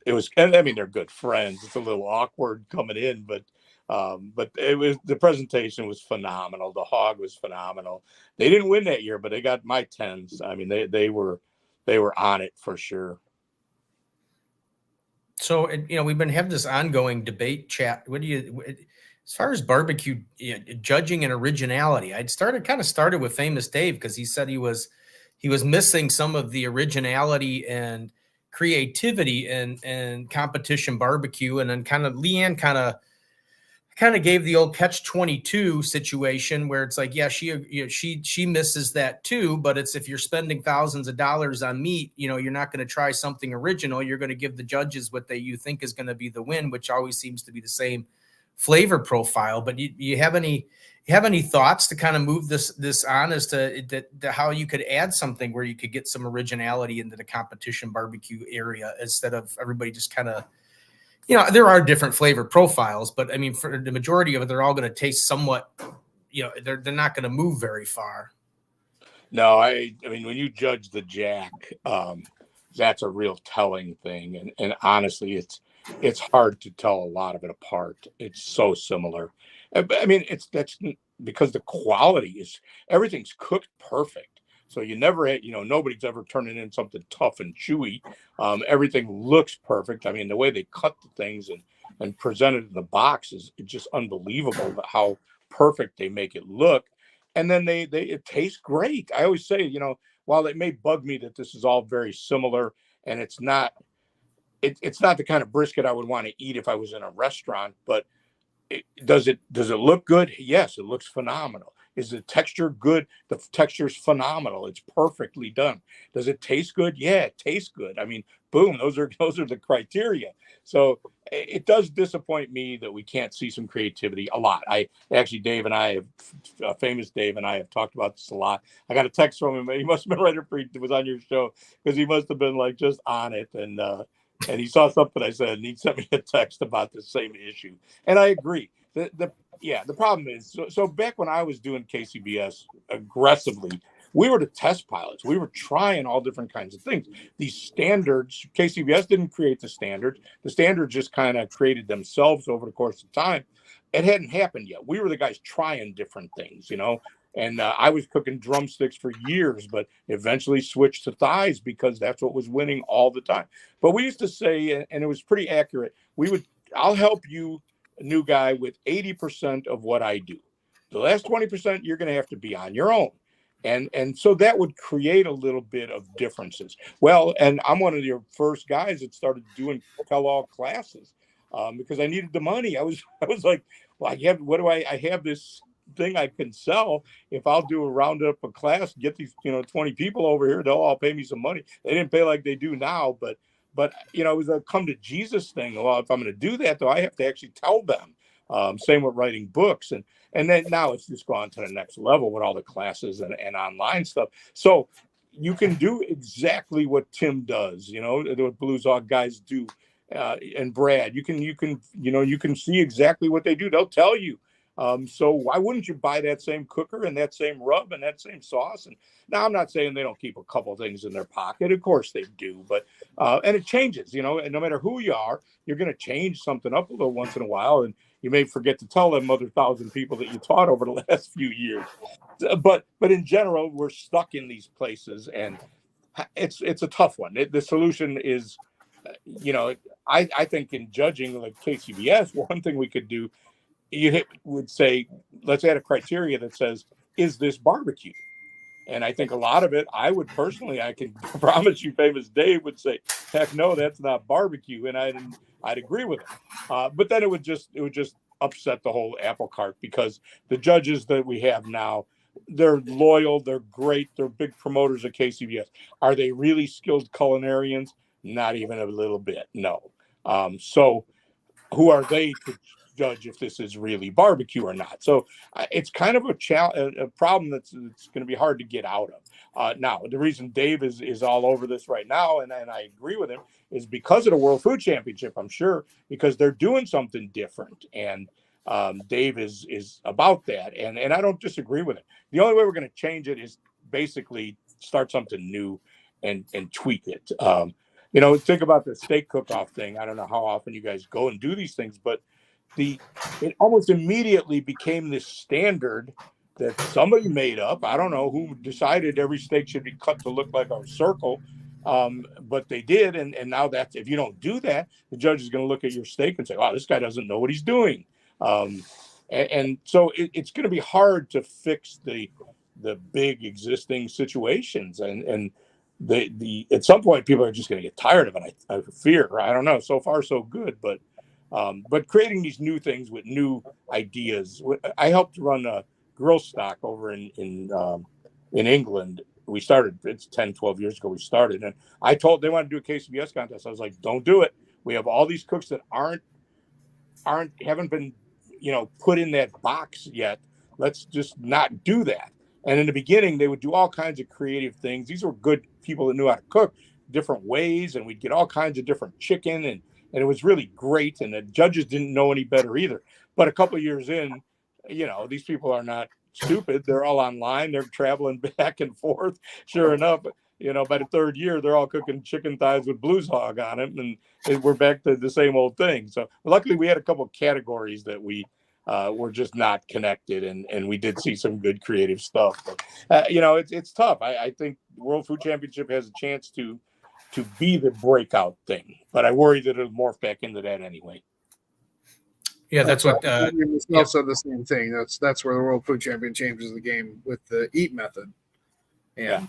it was, and I mean, they're good friends. It's a little awkward coming in, but it was, the presentation was phenomenal. The hog was phenomenal. They didn't win that year, but they got my 10s. I mean, they were on it for sure.
So, we've been having this ongoing debate chat. As far as barbecue judging and originality, I'd started with Famous Dave, because he said he was missing some of the originality and creativity and competition barbecue. And then Leanne kind of gave the old catch-22 situation where it's like, yeah, she misses that too, but it's, if you're spending thousands of dollars on meat, you're not going to try something original. You're going to give the judges what you think is going to be the win, which always seems to be the same flavor profile. But you have any thoughts to kind of move this on as to how you could add something where you could get some originality into the competition barbecue area, instead of everybody just kind of, there are different flavor profiles, but I mean, for the majority of it, they're all going to taste somewhat, they're not going to move very far.
No, I mean, when you judge the Jack, that's a real telling thing. And honestly, it's hard to tell a lot of it apart. It's so similar. I mean, that's because the quality is, everything's cooked perfect. So you never had, nobody's ever turning in something tough and chewy. Everything looks perfect. I mean, the way they cut the things and present it in the box is just unbelievable, how perfect they make it look. And then it tastes great. I always say, while it may bug me that this is all very similar, and it's not the kind of brisket I would want to eat if I was in a restaurant, but does it look good? Yes, it looks phenomenal. Is the texture good? The texture's phenomenal. It's perfectly done. Does it taste good? Yeah, it tastes good. I mean, boom, those are the criteria. So it does disappoint me that we can't see some creativity a lot. Famous Dave and I have talked about this a lot. I got a text from him. He must have been right after he was on your show, because he must have been like just on it. And he saw something I said, and he sent me a text about the same issue. And I agree. The problem is, so back when I was doing KCBS aggressively, we were the test pilots. We were trying all different kinds of things. These standards, KCBS didn't create the standards. The standards just kind of created themselves over the course of time. It hadn't happened yet. We were the guys trying different things, and I was cooking drumsticks for years, but eventually switched to thighs because that's what was winning all the time. But we used to say, and it was pretty accurate, I'll help you, new guy, with 80% of what I do. The last 20%, you're going to have to be on your own. And so that would create a little bit of differences. Well, and I'm one of your first guys that started doing tell-all classes because I needed the money. I was like, well, I have this thing I can sell. If I'll do a roundup of class, get these 20 people over here, they'll all pay me some money. They didn't pay like they do now, but it was a come to Jesus thing. Well, if I'm going to do that, though, I have to actually tell them. Same with writing books, and then now it's just gone to the next level with all the classes and online stuff. So you can do exactly what Tim does, what Blues Hog guys do, and Brad. You can see exactly what they do. They'll tell you. So why wouldn't you buy that same cooker and that same rub and that same sauce? And now I'm not saying they don't keep a couple things in their pocket. Of course they do, but and it changes, and no matter who you are, you're going to change something up a little once in a while, and you may forget to tell them other 1,000 people that you taught over the last few years. But in general, we're stuck in these places, and it's a tough one. The solution is, I think in judging like KCBS, one thing we could do, would say, let's add a criteria that says, is this barbecue? And I think a lot of it, I can promise you, Famous Dave would say, heck no, that's not barbecue. And I'd agree with him. But then it would just upset the whole apple cart, because the judges that we have now, they're loyal, they're great, they're big promoters of KCBS. Are they really skilled culinarians? Not even a little bit, no. So who are they to judge if this is really barbecue or not. So it's kind of a problem that's going to be hard to get out of. Now, the reason Dave is all over this right now, and I agree with him, is because of the World Food Championship, I'm sure, because they're doing something different. And Dave is about that. And I don't disagree with it. The only way we're going to change it is basically start something new and tweak it. Think about the steak cook-off thing. I don't know how often you guys go and do these things, but it almost immediately became this standard that somebody made up. I don't know who decided every steak should be cut to look like a circle, but they did. And now that's, if you don't do that, the judge is going to look at your steak and say, "Oh, this guy doesn't know what he's doing." And so it's going to be hard to fix the big existing situations, and at some point people are just going to get tired of it. I fear. I don't know. So far, so good, but creating these new things with new ideas. I helped run a grill stock over in England. We started, it's 10, 12 years ago we started, and they wanted to do a KCBS contest. I was like, don't do it. We have all these cooks that haven't been, put in that box yet. Let's just not do that. And in the beginning, they would do all kinds of creative things. These were good people that knew how to cook different ways, and we'd get all kinds of different chicken, and it was really great. And the judges didn't know any better either. But a couple of years in, these people are not stupid. They're all online. They're traveling back and forth. Sure enough, by the third year, they're all cooking chicken thighs with blues hog on it, and we're back to the same old thing. So luckily, we had a couple of categories that we were just not connected, and we did see some good creative stuff. But it's tough. I think the World Food Championship has a chance to be the breakout thing, but I worry that it'll morph back into that anyway.
Yeah, that's what
said the same thing. That's where the World Food Champion changes the game with the eat method. And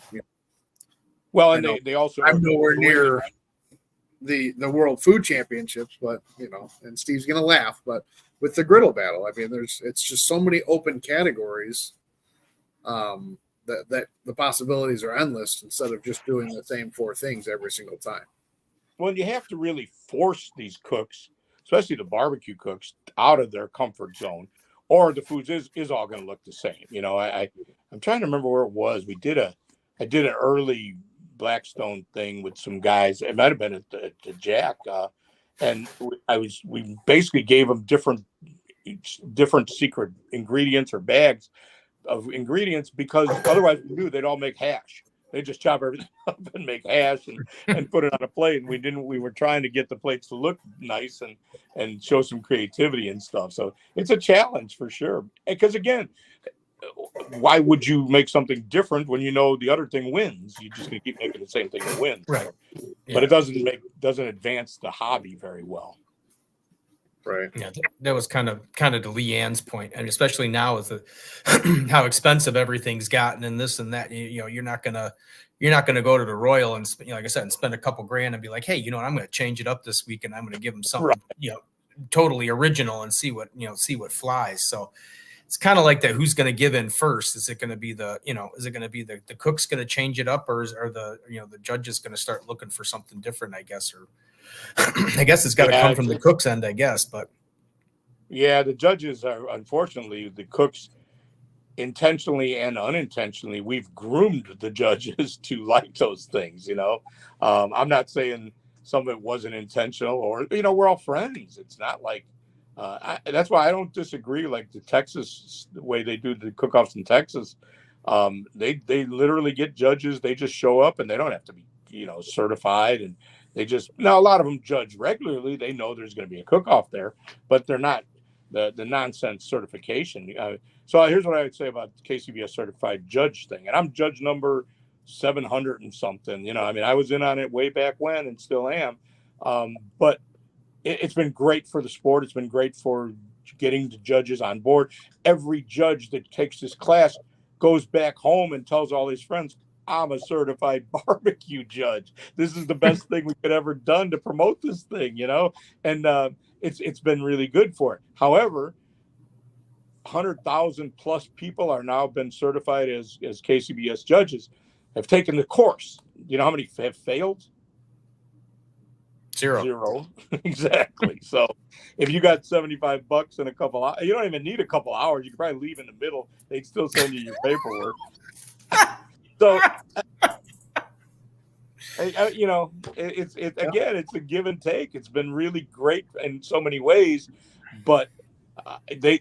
well, and they also,
I'm nowhere near the World Food Championships, but and Steve's gonna laugh, but with the griddle battle, I mean, it's just so many open categories that the possibilities are endless instead of just doing the same four things every single time.
Well, you have to really force these cooks, especially the barbecue cooks, out of their comfort zone, or the foods is all going to look the same. I'm trying to remember where it was. I did an early Blackstone thing with some guys. It might have been at the Jack, and we basically gave them different secret ingredients or bags of ingredients, because otherwise we knew they'd all make hash. They just chop everything up and make hash and put it on a plate. And we were trying to get the plates to look nice and show some creativity and stuff. So it's a challenge for sure. Because again, why would you make something different when the other thing wins? You're just going to keep making the same thing that wins.
Right. Yeah.
But it doesn't advance the hobby very well.
Right.
Yeah, that was kind of to Leanne's point, and especially now with how expensive everything's gotten and this and that. You're not gonna go to the Royal and like I said, and spend a couple grand and be like, hey, I'm going to change it up this week and I'm going to give them something totally original and see what flies. So it's kind of like that. Who's going to give in first? Is it going to be the cook's going to change it up, or are the judges going to start looking for something different? I guess, or I guess it's got to come from the cook's end, I guess. But
the judges are, unfortunately, the cooks, intentionally and unintentionally, we've groomed the judges to like those things. I'm not saying some of it wasn't intentional, or we're all friends. It's not like that's why I don't disagree. Like the way they do the cook-offs in Texas, they literally get judges. They just show up and they don't have to be certified, and now a lot of them judge regularly. They know there's going to be a cook-off there, but they're not the nonsense certification. So here's what I would say about the KCBS certified judge thing, and I'm judge number 700 and something. I was in on it way back when and still am, but it's been great for the sport. It's been great for getting the judges on board. Every judge that takes this class goes back home and tells all his friends, I'm a certified barbecue judge. This is the best thing we could ever done to promote this thing, and it's been really good for it. However, 100,000 plus people are now been certified as KCBS judges, have taken the course. You know how many have failed?
Zero.
Exactly. So if you got $75 in a couple hours, you don't even need a couple hours. You could probably leave in the middle. They'd still send you your paperwork. So, it's again, it's a give and take. It's been really great in so many ways, but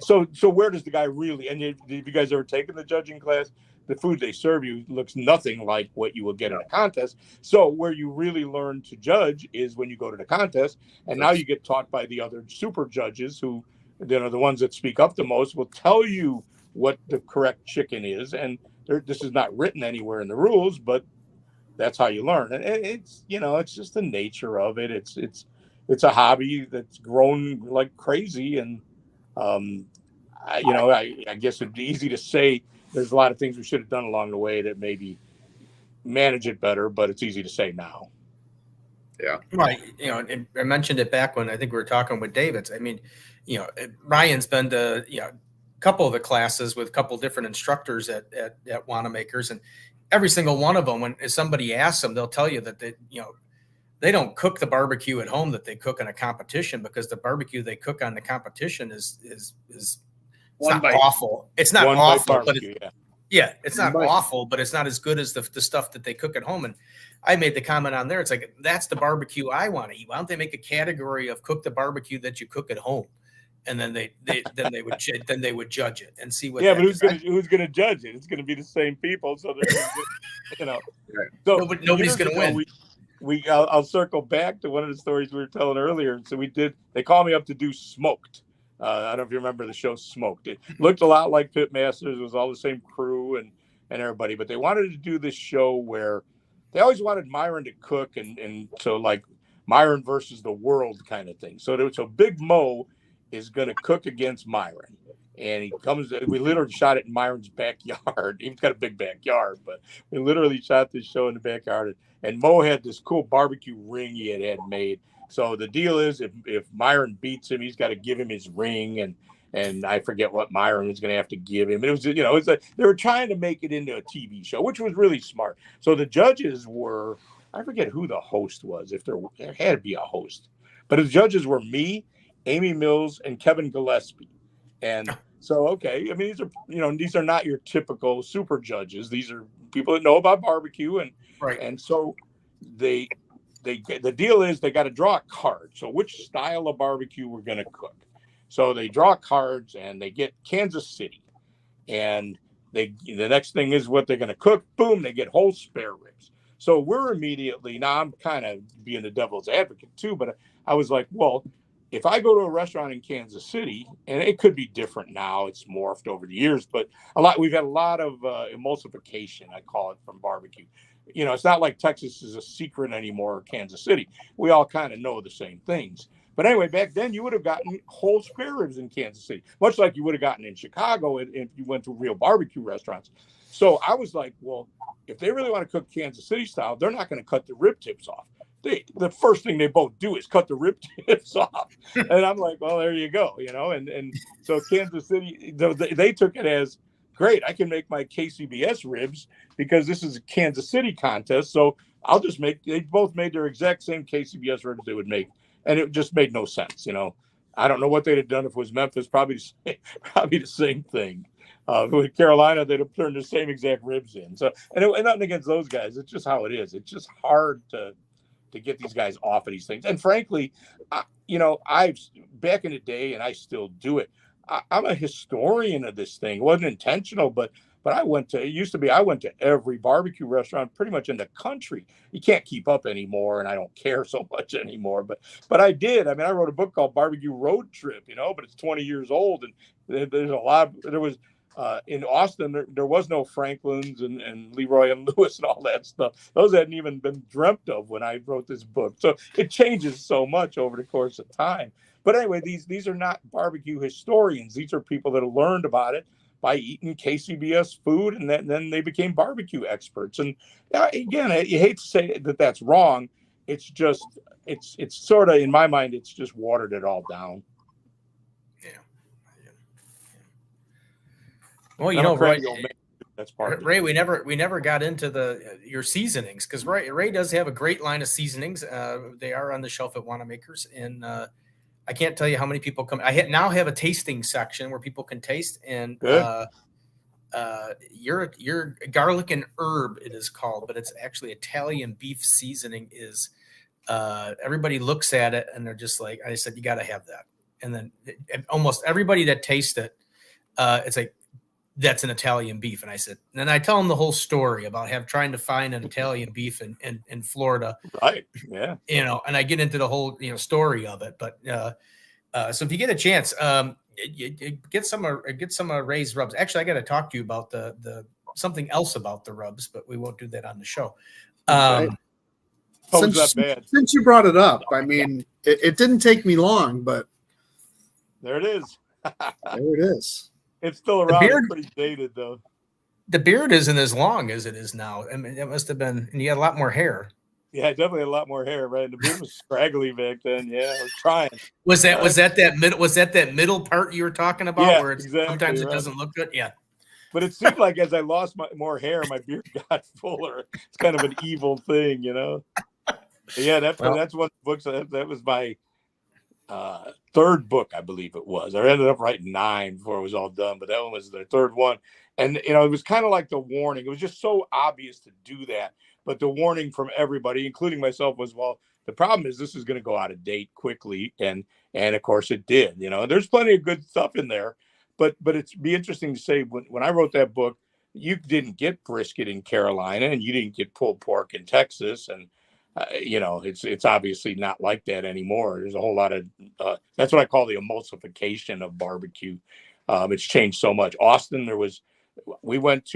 so where does the guy really? And have you guys ever taken the judging class? The food they serve you looks nothing like what you will get in a contest. So where you really learn to judge is when you go to the contest, and now you get taught by the other super judges who, the ones that speak up the most, will tell you what the correct chicken is. And this is not written anywhere in the rules, but that's how you learn. And it's it's just the nature of it. It's a hobby that's grown like crazy, and I guess it'd be easy to say there's a lot of things we should have done along the way that maybe manage it better, but it's easy to say now.
Yeah.
Right. And I mentioned it back when I think we were talking with David. I mean, Ryan's been to, a couple of the classes with a couple of different instructors at Wanamakers, and every single one of them, when somebody asks them, they'll tell you that they don't cook the barbecue at home that they cook in a competition, because the barbecue they cook on the competition is it's not awful. It's not awful, but it's not awful, but it's not as good as the stuff that they cook at home. And I made the comment on there. It's like, that's the barbecue I want to eat. Why don't they make a category of cook the barbecue that you cook at home? And then they would judge it and see what.
Yeah, but who's gonna judge it? It's gonna be the same people. So
so nobody's gonna win.
I'll circle back to one of the stories we were telling earlier. So they called me up to do Smoked. I don't know if you remember the show Smoked. It looked a lot like Pitmasters. It was all the same crew and everybody, but they wanted to do this show where they always wanted Myron to cook, and so like Myron versus the world kind of thing. So Big Mo is going to cook against Myron, and we literally shot it in Myron's backyard. He's got a big backyard, but we literally shot this show in the backyard, and Mo had this cool barbecue ring he had made. So the deal is, if Myron beats him, he's got to give him his ring, and I forget what Myron was going to have to give him. And it was they were trying to make it into a TV show, which was really smart. So the judges were, I forget who the host was, if there had to be a host, but the judges were me, Amy Mills, and Kevin Gillespie. And so, okay, I mean, these are not your typical super judges. These are people that know about barbecue, and so the deal is they got to draw a card. So which style of barbecue we're going to cook. So they draw cards, and they get Kansas City, and the next thing is what they're going to cook. Boom, they get whole spare ribs. So we're immediately, now I'm kind of being the devil's advocate too, but I was like, well, if I go to a restaurant in Kansas City, and it could be different now, it's morphed over the years, but we've had a lot of emulsification, I call it, from barbecue. It's not like Texas is a secret anymore, or Kansas City. We all kind of know the same things. But anyway, back then you would have gotten whole spare ribs in Kansas City, much like you would have gotten in Chicago if you went to real barbecue restaurants. So I was like, well, if they really want to cook Kansas City style, they're not going to cut the rib tips off. The first thing they both do is cut the rib tips off. And I'm like, well, there you go, and so Kansas City, they took it as, great, I can make my KCBS ribs because this is a Kansas City contest. So I'll just they both made their exact same KCBS ribs they would make. And it just made no sense. I don't know what they'd have done if it was Memphis, probably the same thing. With Carolina, they'd have turned the same exact ribs in. So, and nothing against those guys. It's just how it is. It's just hard to get these guys off of these things. And frankly, I've back in the day, and I still do it. I'm a historian of this thing. It wasn't intentional, but I went to every barbecue restaurant pretty much in the country. You can't keep up anymore, and I don't care so much anymore. But I did. I mean, I wrote a book called Barbecue Road Trip, but it's 20 years old, and there's a lot. There was in Austin, there was no Franklin's and Leroy and Lewis and all that stuff. Those hadn't even been dreamt of when I wrote this book. So it changes so much over the course of time. But anyway, these are not barbecue historians. These are people that have learned about it by eating KCBS food, and then they became barbecue experts. And again, you hate to say that that's wrong. It's just, it's sort of, in my mind, it's just watered it all down.
Yeah. Well, Roy,
That's part of it.
Ray, we never got into your seasonings, because Ray does have a great line of seasonings. They are on the shelf at Wanamaker's, and I can't tell you how many people come. Now have a tasting section where people can taste, and your garlic and herb, it is called, but it's actually Italian beef seasoning. Is everybody looks at it and they're just like, I said, you got to have that, and then almost everybody that tastes it, it's like, that's an Italian beef. And I said, and then I tell them the whole story about trying to find an Italian beef in Florida.
Right. Yeah.
And I get into the whole, story of it. But so if you get a chance, you get some Ray's rubs. Actually, I got to talk to you about the something else about the rubs, but we won't do that on the show.
Since you brought it up, I mean, it didn't take me long, but
there it is.
There it is.
It's still around. It's pretty dated, though.
The beard isn't as long as it is now. I mean, it must have been, and you had a lot more hair.
Yeah, definitely a lot more hair, right? The beard was scraggly back then. Yeah, I was trying.
Was that middle part you were talking about,
yeah,
where sometimes it doesn't look good? Yeah.
But it seemed like as I lost more hair, my beard got fuller. It's kind of an evil thing, But yeah, that's one of the books. That was my third book, I believe it was. I ended up writing 9 before it was all done, but that one was the third one. And, it was kind of like the warning. It was just so obvious to do that. But the warning from everybody, including myself, was, well, the problem is this is going to go out of date quickly. And of course it did, there's plenty of good stuff in there, but it's be interesting to say when I wrote that book, you didn't get brisket in Carolina and you didn't get pulled pork in Texas. And, it's obviously not like that anymore. There's a whole lot of, that's what I call the emulsification of barbecue. It's changed so much. Austin, I went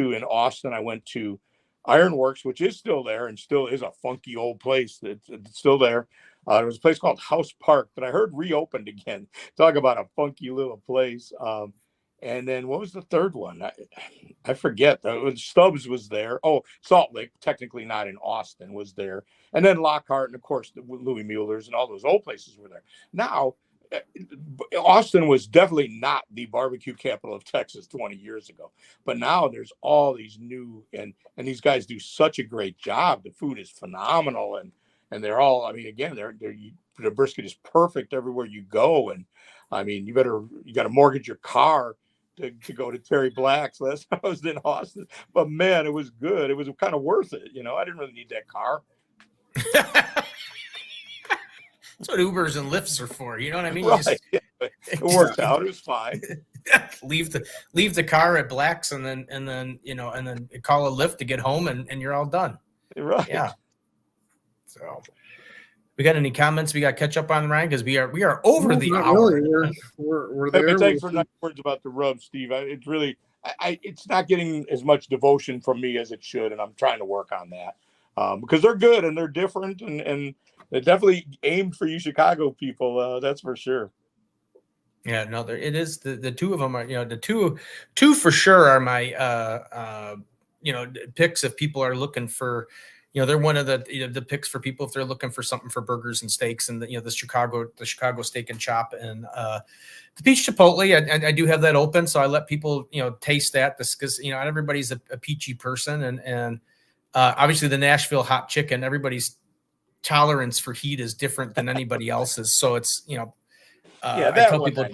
to Ironworks, which is still there and still is a funky old place. It's still there. There was a place called House Park that I heard reopened again. Talk about a funky little place. And then what was the third one? I forget. Stubbs was there. Oh, Salt Lake, technically not in Austin, was there. And then Lockhart, and of course, Louis Mueller's and all those old places were there. Now, Austin was definitely not the barbecue capital of Texas 20 years ago. But now there's all these new, and these guys do such a great job. The food is phenomenal. And they're all, I mean, again, the brisket is perfect everywhere you go. And I mean, you got to mortgage your car to go to Terry Black's. Last time I was in Austin, but man, it was good. It was kind of worth it. I didn't really need that car.
That's what Ubers and Lyfts are for. You know what I mean?
Right. It worked out. It was fine.
leave the car at Black's and then call a Lyft to get home and you're all done.
Right.
Yeah. So we got any comments we got to catch up on, Ryan? Because we are over the hour.
Really. We're there.
Let me tell you for nice words about the rub, Steve. It's really, it's not getting as much devotion from me as it should, and I'm trying to work on that because they're good and they're different and they're definitely aimed for you Chicago people. That's for sure.
Yeah, no, it is. The two of them are, the two for sure are my picks if people are looking for. They're one of the picks for people if they're looking for something for burgers and steaks, and the Chicago Steak and Chop and the Peach Chipotle. I do have that open, so I let people taste that because not everybody's a peachy person, and obviously the Nashville hot chicken. Everybody's tolerance for heat is different than anybody else's, so it's
I tell people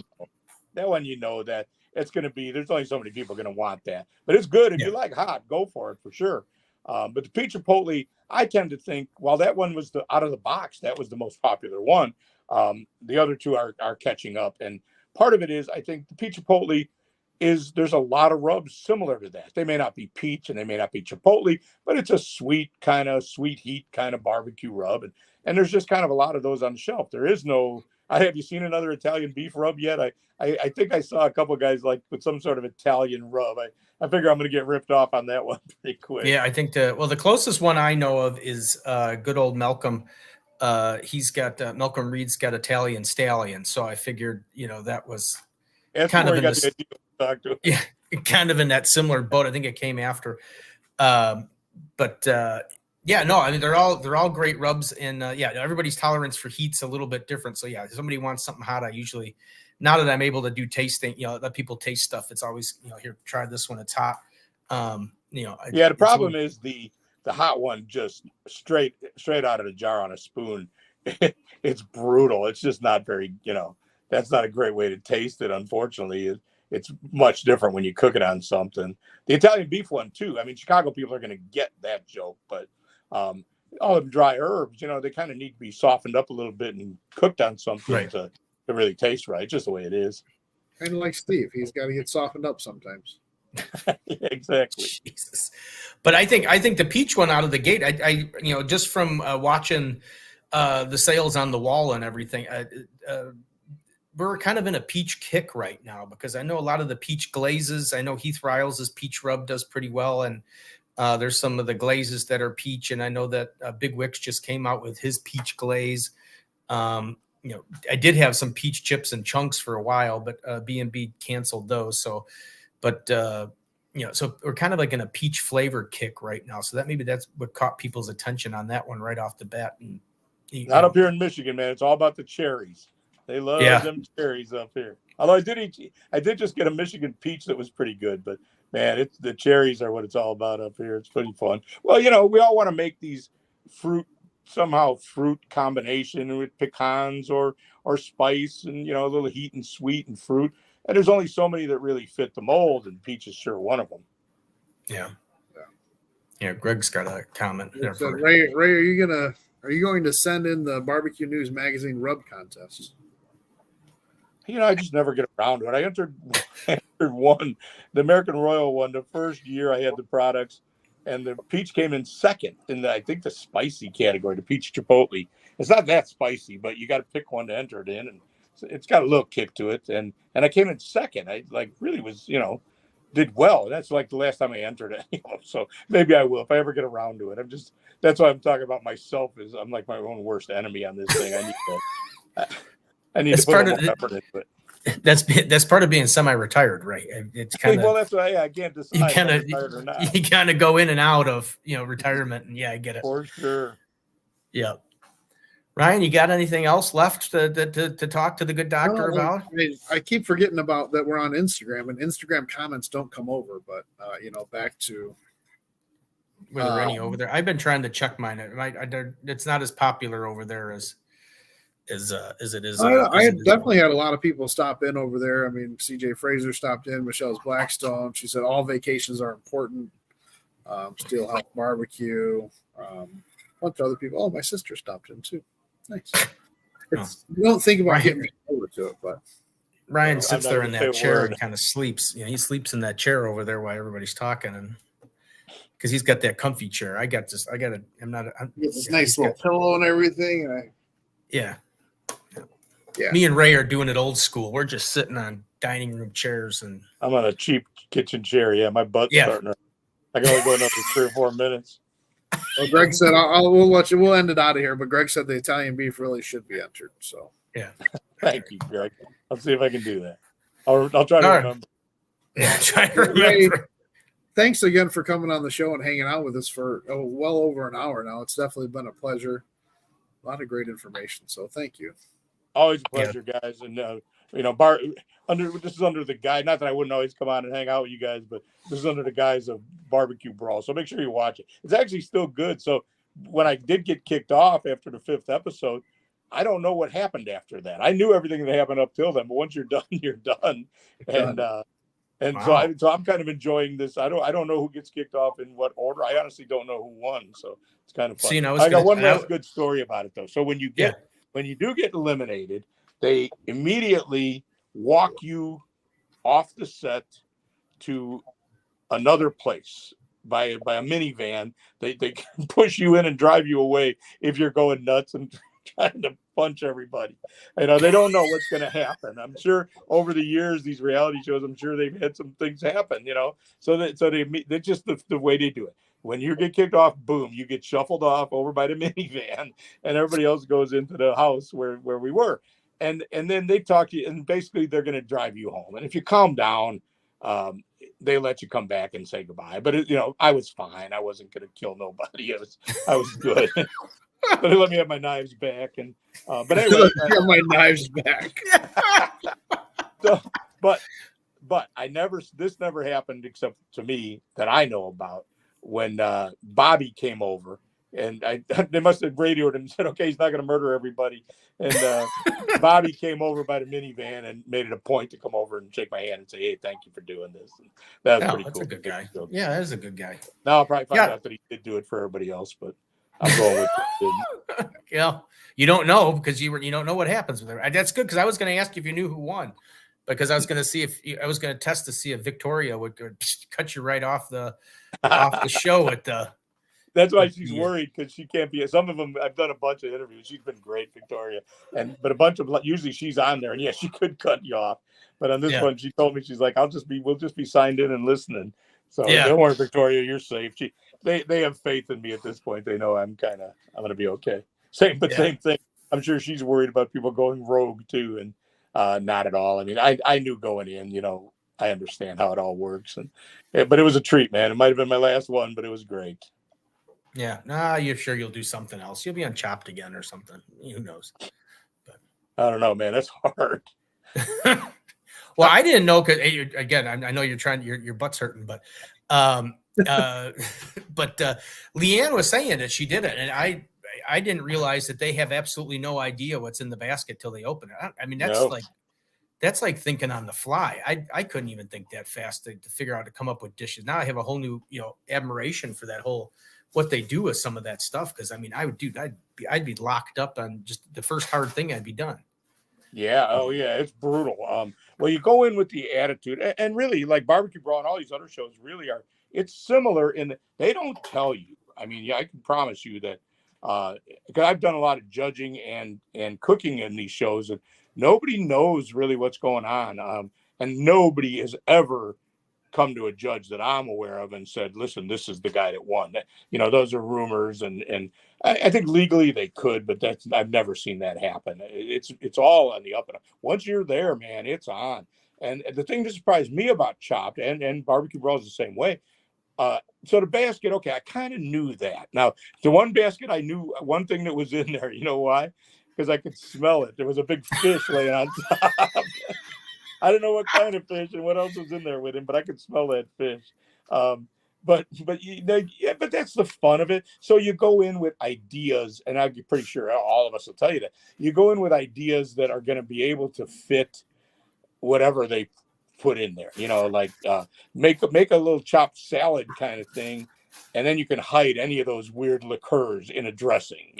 that one that it's going to be. There's only so many people going to want that, but it's good if you like hot. Go for it for sure. But the Peach Chipotle, I tend to think, while that one was out of the box, that was the most popular one. The other two are catching up. And part of it is, I think the Peach Chipotle there's a lot of rubs similar to that. They may not be peach and they may not be Chipotle, but it's a sweet heat kind of barbecue rub. And there's just kind of a lot of those on the shelf. There is no, have you seen another Italian beef rub yet? I think I saw a couple of guys with some sort of Italian rub. I figure I'm going to get ripped off on that one pretty quick.
Yeah, I think the closest one I know of is good old Malcolm. He's got Malcolm Reed's got Italian Stallion. So I figured, that was kind of kind of in that similar boat. I think it came after. I mean, they're all great rubs, and everybody's tolerance for heat's a little bit different. So if somebody wants something hot, I usually, now that I'm able to do tasting, let people taste stuff. It's always, here, try this one. It's hot.
Yeah, the problem is the hot one just straight out of the jar on a spoon. It's brutal. It's just not very, that's not a great way to taste it. Unfortunately, it's much different when you cook it on something. The Italian beef one too. I mean, Chicago people are going to get that joke, but all of them dry herbs, they kind of need to be softened up a little bit and cooked on something to really taste right. Just the way it is.
Kind of like Steve, he's got to get softened up sometimes.
Exactly.
Jesus. But I think the peach one out of the gate, I just from watching the sales on the wall and everything, we're kind of in a peach kick right now, because I know a lot of the peach glazes. I know Heath Riles' peach rub does pretty well, and there's some of the glazes that are peach, and I know that Big Wicks just came out with his peach glaze. I did have some peach chips and chunks for a while, but B&B canceled those. So we're kind of like in a peach flavor kick right now. So that's what caught people's attention on that one right off the bat. And
not up here in Michigan, man. It's all about the cherries. They love them cherries up here. Although I did just get a Michigan peach that was pretty good, but man, the cherries are what it's all about up here. It's pretty fun. Well, we all want to make these fruit combination with pecans or spice and a little heat and sweet and fruit. And there's only so many that really fit the mold, and peach is sure one of them.
Yeah. Greg's got a comment there.
So Ray, are you going to send in the Barbecue News Magazine rub contest?
I just never get around to it. I entered one, the American Royal one, the first year I had the products, and the peach came in second in I think the spicy category, the peach chipotle. It's not that spicy, but you got to pick one to enter it in, and it's got a little kick to it. And I came in second. I really was, did well. That's like the last time I entered it. So maybe I will if I ever get around to it. That's why I'm talking about myself, is I'm like my own worst enemy on this thing. I need to put more effort into it.
That's part of being semi-retired, right? It's kind of,
well, that's why I can't decide if I'm retired or not.
You kind of go in and out of retirement, and I get it
for sure.
Yeah, Ryan, you got anything else left to talk to the good doctor about?
I keep forgetting about that we're on Instagram, and Instagram comments don't come over. But back to
were there any over there? I've been trying to check mine. It's not as popular over there as it is.
I definitely had a lot of people stop in over there. I mean, CJ Fraser stopped in, Michelle's Blackstone. She said all vacations are important. Steel House Barbecue. A bunch of other people. Oh, my sister stopped in too. Nice. You don't think about getting over to it, but
Ryan sits there in that chair and kind of sleeps. He sleeps in that chair over there while everybody's talking, and because he's got that comfy chair. This
nice little pillow and everything.
Yeah. Me and Ray are doing it old school. We're just sitting on dining room chairs, and
I'm on a cheap kitchen chair. Yeah, my butt's starting to. I can only go another 3 or 4 minutes.
Well, Greg said we'll watch it. We'll end it out of here. But Greg said the Italian beef really should be entered. So
thank you, Greg. I'll see if I can do that. I'll try to remember.
Yeah, try to remember.
Ray, thanks again for coming on the show and hanging out with us for well over an hour now. It's definitely been a pleasure. A lot of great information. So thank you.
Always a pleasure, guys. And this is under the guide. Not that I wouldn't always come on and hang out with you guys, but this is under the guise of Barbecue Brawl. So make sure you watch it. It's actually still good. So when I did get kicked off after the 5th episode, I don't know what happened after that. I knew everything that happened up till then, but once you're done, you're done. And wow. So I'm kind of enjoying this. I don't know who gets kicked off in what order. I honestly don't know who won. So it's kind of fun. I got one last good story about it though. So when you do get eliminated, they immediately walk you off the set to another place by a minivan. They push you in and drive you away if you're going nuts and trying to punch everybody. They don't know what's going to happen. I'm sure over the years, these reality shows, I'm sure they've had some things happen, so they're just the way they do it. When you get kicked off, boom, you get shuffled off over by the minivan, and everybody else goes into the house where we were. And then they talk to you, and basically they're going to drive you home. And if you calm down, they let you come back and say goodbye. But I was fine. I wasn't going to kill nobody. I was good. But they let me have my knives back. And but anyway,
have my knives back.
But But this never happened except to me that I know about when Bobby came over. And they must have radioed him and said, okay, he's not going to murder everybody. And Bobby came over by the minivan and made it a point to come over and shake my hand and say, hey, thank you for doing this. And that was pretty
that's
cool.
a good guy. Yeah, that is a good guy.
Now I'll probably find out that he did do it for everybody else, but I'm going with it.
Yeah, you don't know because you don't know what happens with her. That's good because I was going to ask you if you knew who won, because I was going to see I was going to test to see if Victoria would cut you right off the show at the.
That's why she's worried, because she can't be. Some of them, I've done a bunch of interviews. She's been great, Victoria, but a bunch of, usually she's on there, and yeah, she could cut you off. But on this one, she told me, she's like, we'll just be signed in and listening. So don't worry, Victoria, you're safe. They have faith in me at this point. They know I'm going to be okay. Same thing. I'm sure she's worried about people going rogue too, and not at all. I mean, I knew going in, I understand how it all works, but it was a treat, man. It might have been my last one, but it was great.
Yeah, you're sure you'll do something else. You'll be on Chopped again or something. Who knows?
But I don't know, man. That's hard.
Well, I didn't know, because again, I know you're trying. Your butt's hurting, but Leanne was saying that she did it, and I didn't realize that they have absolutely no idea what's in the basket till they open it. I mean, that's like thinking on the fly. I couldn't even think that fast to figure out how to come up with dishes. Now I have a whole new admiration for that whole. What they do with some of that stuff, because I mean, I'd be locked up on just the first hard thing I'd be done.
Yeah, oh yeah, it's brutal. Well, you go in with the attitude, and really, like Barbecue Brawl and all these other shows, really are. It's similar in that they don't tell you. I mean, I can promise you that because I've done a lot of judging and cooking in these shows, and nobody knows really what's going on, and nobody has ever come to a judge that I'm aware of and said, listen, this is the guy that won. Those are rumors, and I think legally they could, but I've never seen that happen. It's all on the up and up. Once you're there, man, it's on. And the thing that surprised me about Chopped and Barbecue Brawl is the same way. So the basket, okay, I kind of knew that. Now, the one basket, I knew one thing that was in there. You know why? Because I could smell it. There was a big fish laying on top. I don't know what kind of fish and what else was in there with him, but I could smell that fish. But that's the fun of it. So you go in with ideas, and I'm pretty sure all of us will tell you that. You go in with ideas that are going to be able to fit whatever they put in there. Make a little chopped salad kind of thing, and then you can hide any of those weird liqueurs in a dressing,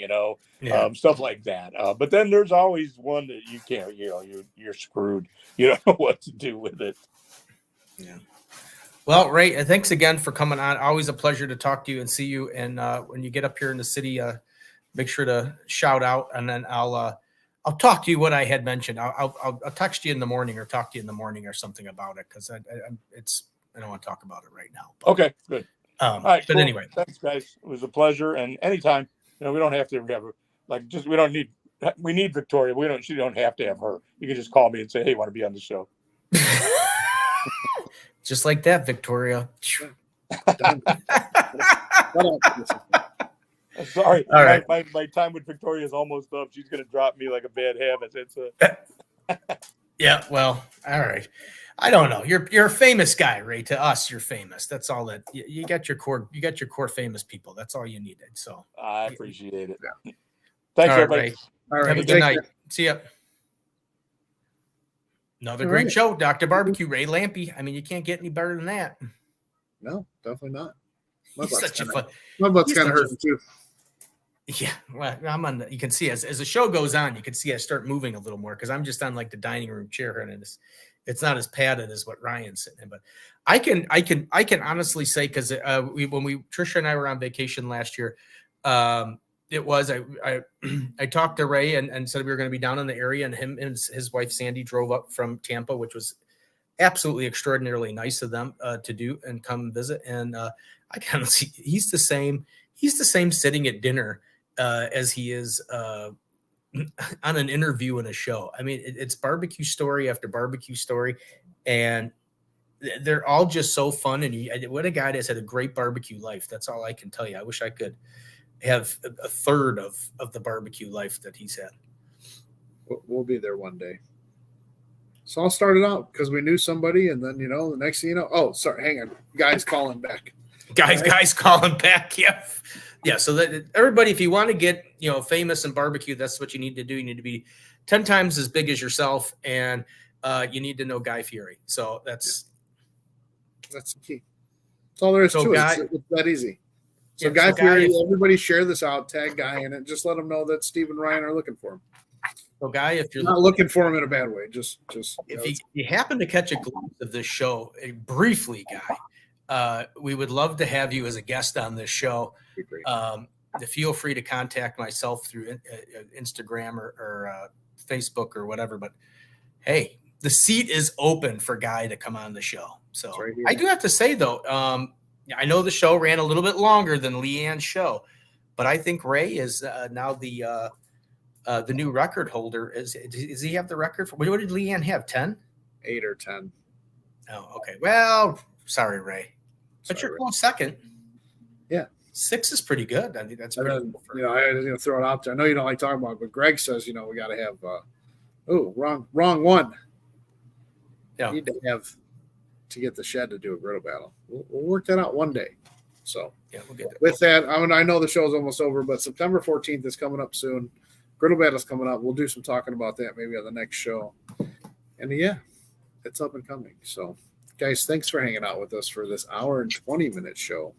stuff like that. But then there's always one that you can't, you're screwed. You don't know what to do with it.
Yeah. Well, Ray, thanks again for coming on. Always a pleasure to talk to you and see you. And when you get up here in the city, make sure to shout out, and then I'll talk to you what I had mentioned. I'll text you in the morning or talk to you in the morning or something about it, because I don't want to talk about it right now.
But, okay, good. All right,
but
cool.
Anyway,
thanks, guys. It was a pleasure. And anytime, we don't have to have we need Victoria. She don't have to have her. You can just call me and say, hey, want to be on the show.
Just like that, Victoria.
Sorry.
All right.
My time with Victoria is almost up. She's going to drop me like a bad habit.
Yeah, well, all right. I don't know. You're a famous guy, Ray. To us, you're famous. That's all that you got your core. You got your core famous people. That's all you needed. So
I appreciate it. Yeah. Thanks,
all right,
everybody.
Ray. All right. Have a good night. See ya. Another great show, Dr. BBQ Ray Lampe. I mean, you can't get any better than that.
No, definitely not.
My
butt's kind of hurting too.
Yeah, well, I'm on. You can see as the show goes on, you can see I start moving a little more, because I'm just on like the dining room chair, and it's not as padded as what Ryan's sitting in. But I can honestly say, because when Trisha and I were on vacation last year, it was I talked to Ray and said we were going to be down in the area, and him and his wife Sandy drove up from Tampa, which was absolutely extraordinarily nice of them to do and come visit. And I kind of see he's the same sitting at dinner as he is on an interview in a show. I mean, it's barbecue story after barbecue story, and they're all just so fun. And what a guy that's had a great barbecue life. That's all I can tell you. I wish I could have a third of the barbecue life that he's had.
We'll be there one day. So I'll start it out because we knew somebody, and then the next thing you know, oh, sorry, hang on, guys calling back.
Guys calling back. Yeah. So that everybody, if you want to get famous in barbecue, that's what you need to do. You need to be 10 times as big as yourself, and you need to know Guy Fieri. So that's
the key. That's all there is to it. It's that easy. So Guy Fieri, everybody share this out, tag Guy in it. Just let him know that Steve and Ryan are looking for him.
So Guy, if you're
not looking for him in a bad way, just
if you happen to catch a glimpse of this show briefly, Guy, we would love to have you as a guest on this show. Feel free to contact myself through Instagram or Facebook or whatever. But hey, the seat is open for Guy to come on the show. So right, I do have to say though, I know the show ran a little bit longer than Leanne's show, but I think Ray is now the new record holder. Does he have the record for what did Leanne have? 10?
8 or 10.
Oh, okay. Well, sorry, Ray. But you're close second.
Yeah.
6 is pretty good. I think that's pretty
cool. I throw it out there. I know you don't like talking about it, but Greg says, we got to have wrong one.
Yeah.
We need to have to get the shed to do a griddle battle. We'll work that out one day. So
yeah, we'll get that.
With that, I know the show's almost over, but September 14th is coming up soon. Griddle battle's coming up. We'll do some talking about that maybe on the next show. And yeah, it's up and coming. So guys, thanks for hanging out with us for this hour and 20-minute show.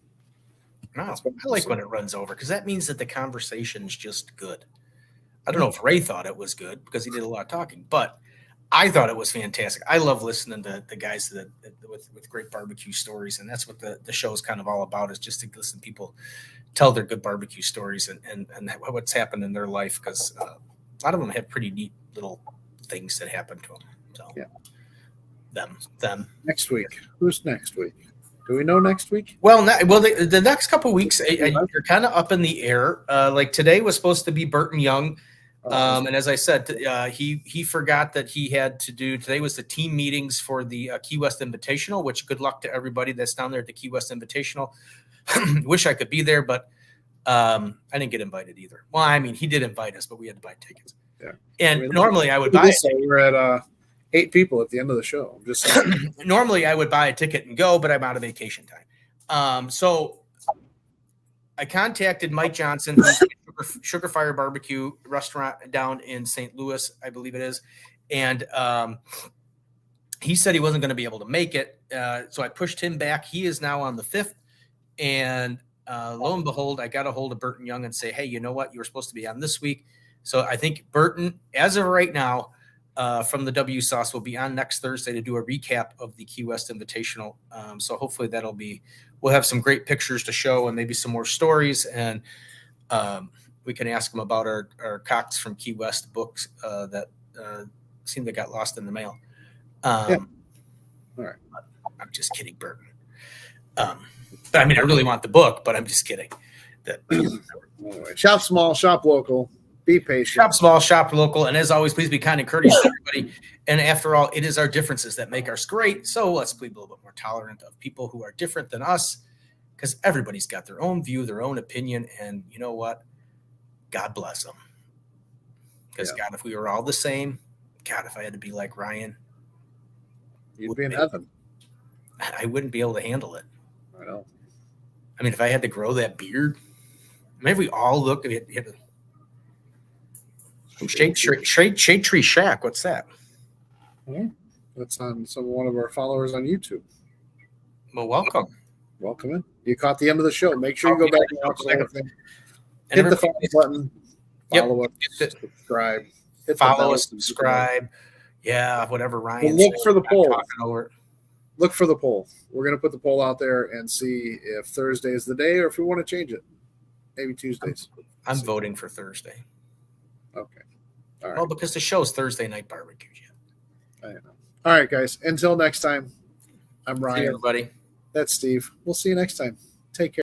No, I like when it runs over because that means that the conversation's just good. I don't know if Ray thought it was good because he did a lot of talking, but I thought it was fantastic. I love listening to the guys with great barbecue stories, and that's what the show is kind of all about, is just to listen to people tell their good barbecue stories and what's happened in their life, because a lot of them have pretty neat little things that happen to them. So
yeah,
them.
Next week, who's next week? Do we know next week?
Well, the next couple of weeks, you're kind of up in the air. Like today was supposed to be Burton Young. And as I said, he forgot that he had to do, today was the team meetings for the Key West Invitational, which good luck to everybody that's down there at the Key West Invitational. Wish I could be there, but I didn't get invited either. Well, I mean, he did invite us, but we had to buy tickets.
Yeah.
And normally I would buy it.
We're at 8 people at the end of the show. I'm just saying.
Normally I would buy a ticket and go, but I'm out of vacation time. So I contacted Mike Johnson, who's Sugar Fire Barbecue restaurant down in St. Louis, I believe it is. And he said he wasn't going to be able to make it. So I pushed him back. He is now on the 5th. And lo and behold, I got a hold of Burton Young and say, hey, you know what? You were supposed to be on this week. So I think Burton, as of right now, from the W Sauce, will be on next Thursday to do a recap of the Key West Invitational. So hopefully we'll have some great pictures to show and maybe some more stories. And we can ask him about our Cox from Key West books that seemed to got lost in the mail.
Yeah. All right.
I'm just kidding, Burton. But I mean, I really want the book, but I'm just kidding.
Anyway, shop small, shop local. Be patient.
Shop small, shop local. And as always, please be kind and courteous to everybody. And after all, it is our differences that make us great. So let's be a little bit more tolerant of people who are different than us, because everybody's got their own view, their own opinion. And you know what? God bless them. Because God, if we were all the same, God, if I had to be like Ryan,
you'd be in heaven.
I wouldn't be able to handle it.
I know.
I mean, if I had to grow that beard, maybe we all look at it. Shade Tree Shack. What's that?
Yeah, that's on one of our followers on YouTube.
Well, welcome.
Welcome in. You caught the end of the show. Make sure you go back and watch the whole thing. Hit the follow button. Follow us. Subscribe.
Follow us. Subscribe. Yeah, whatever Ryan.
Look for the poll. Look for the poll. We're going to put the poll out there and see if Thursday is the day or if we want to change it. Maybe Tuesdays.
I'm voting for Thursday.
Okay. All right.
Well, because the show's Thursday Night Barbecue.
I know. All right, guys. Until next time, I'm Ryan.
See you, everybody.
That's Steve. We'll see you next time. Take care.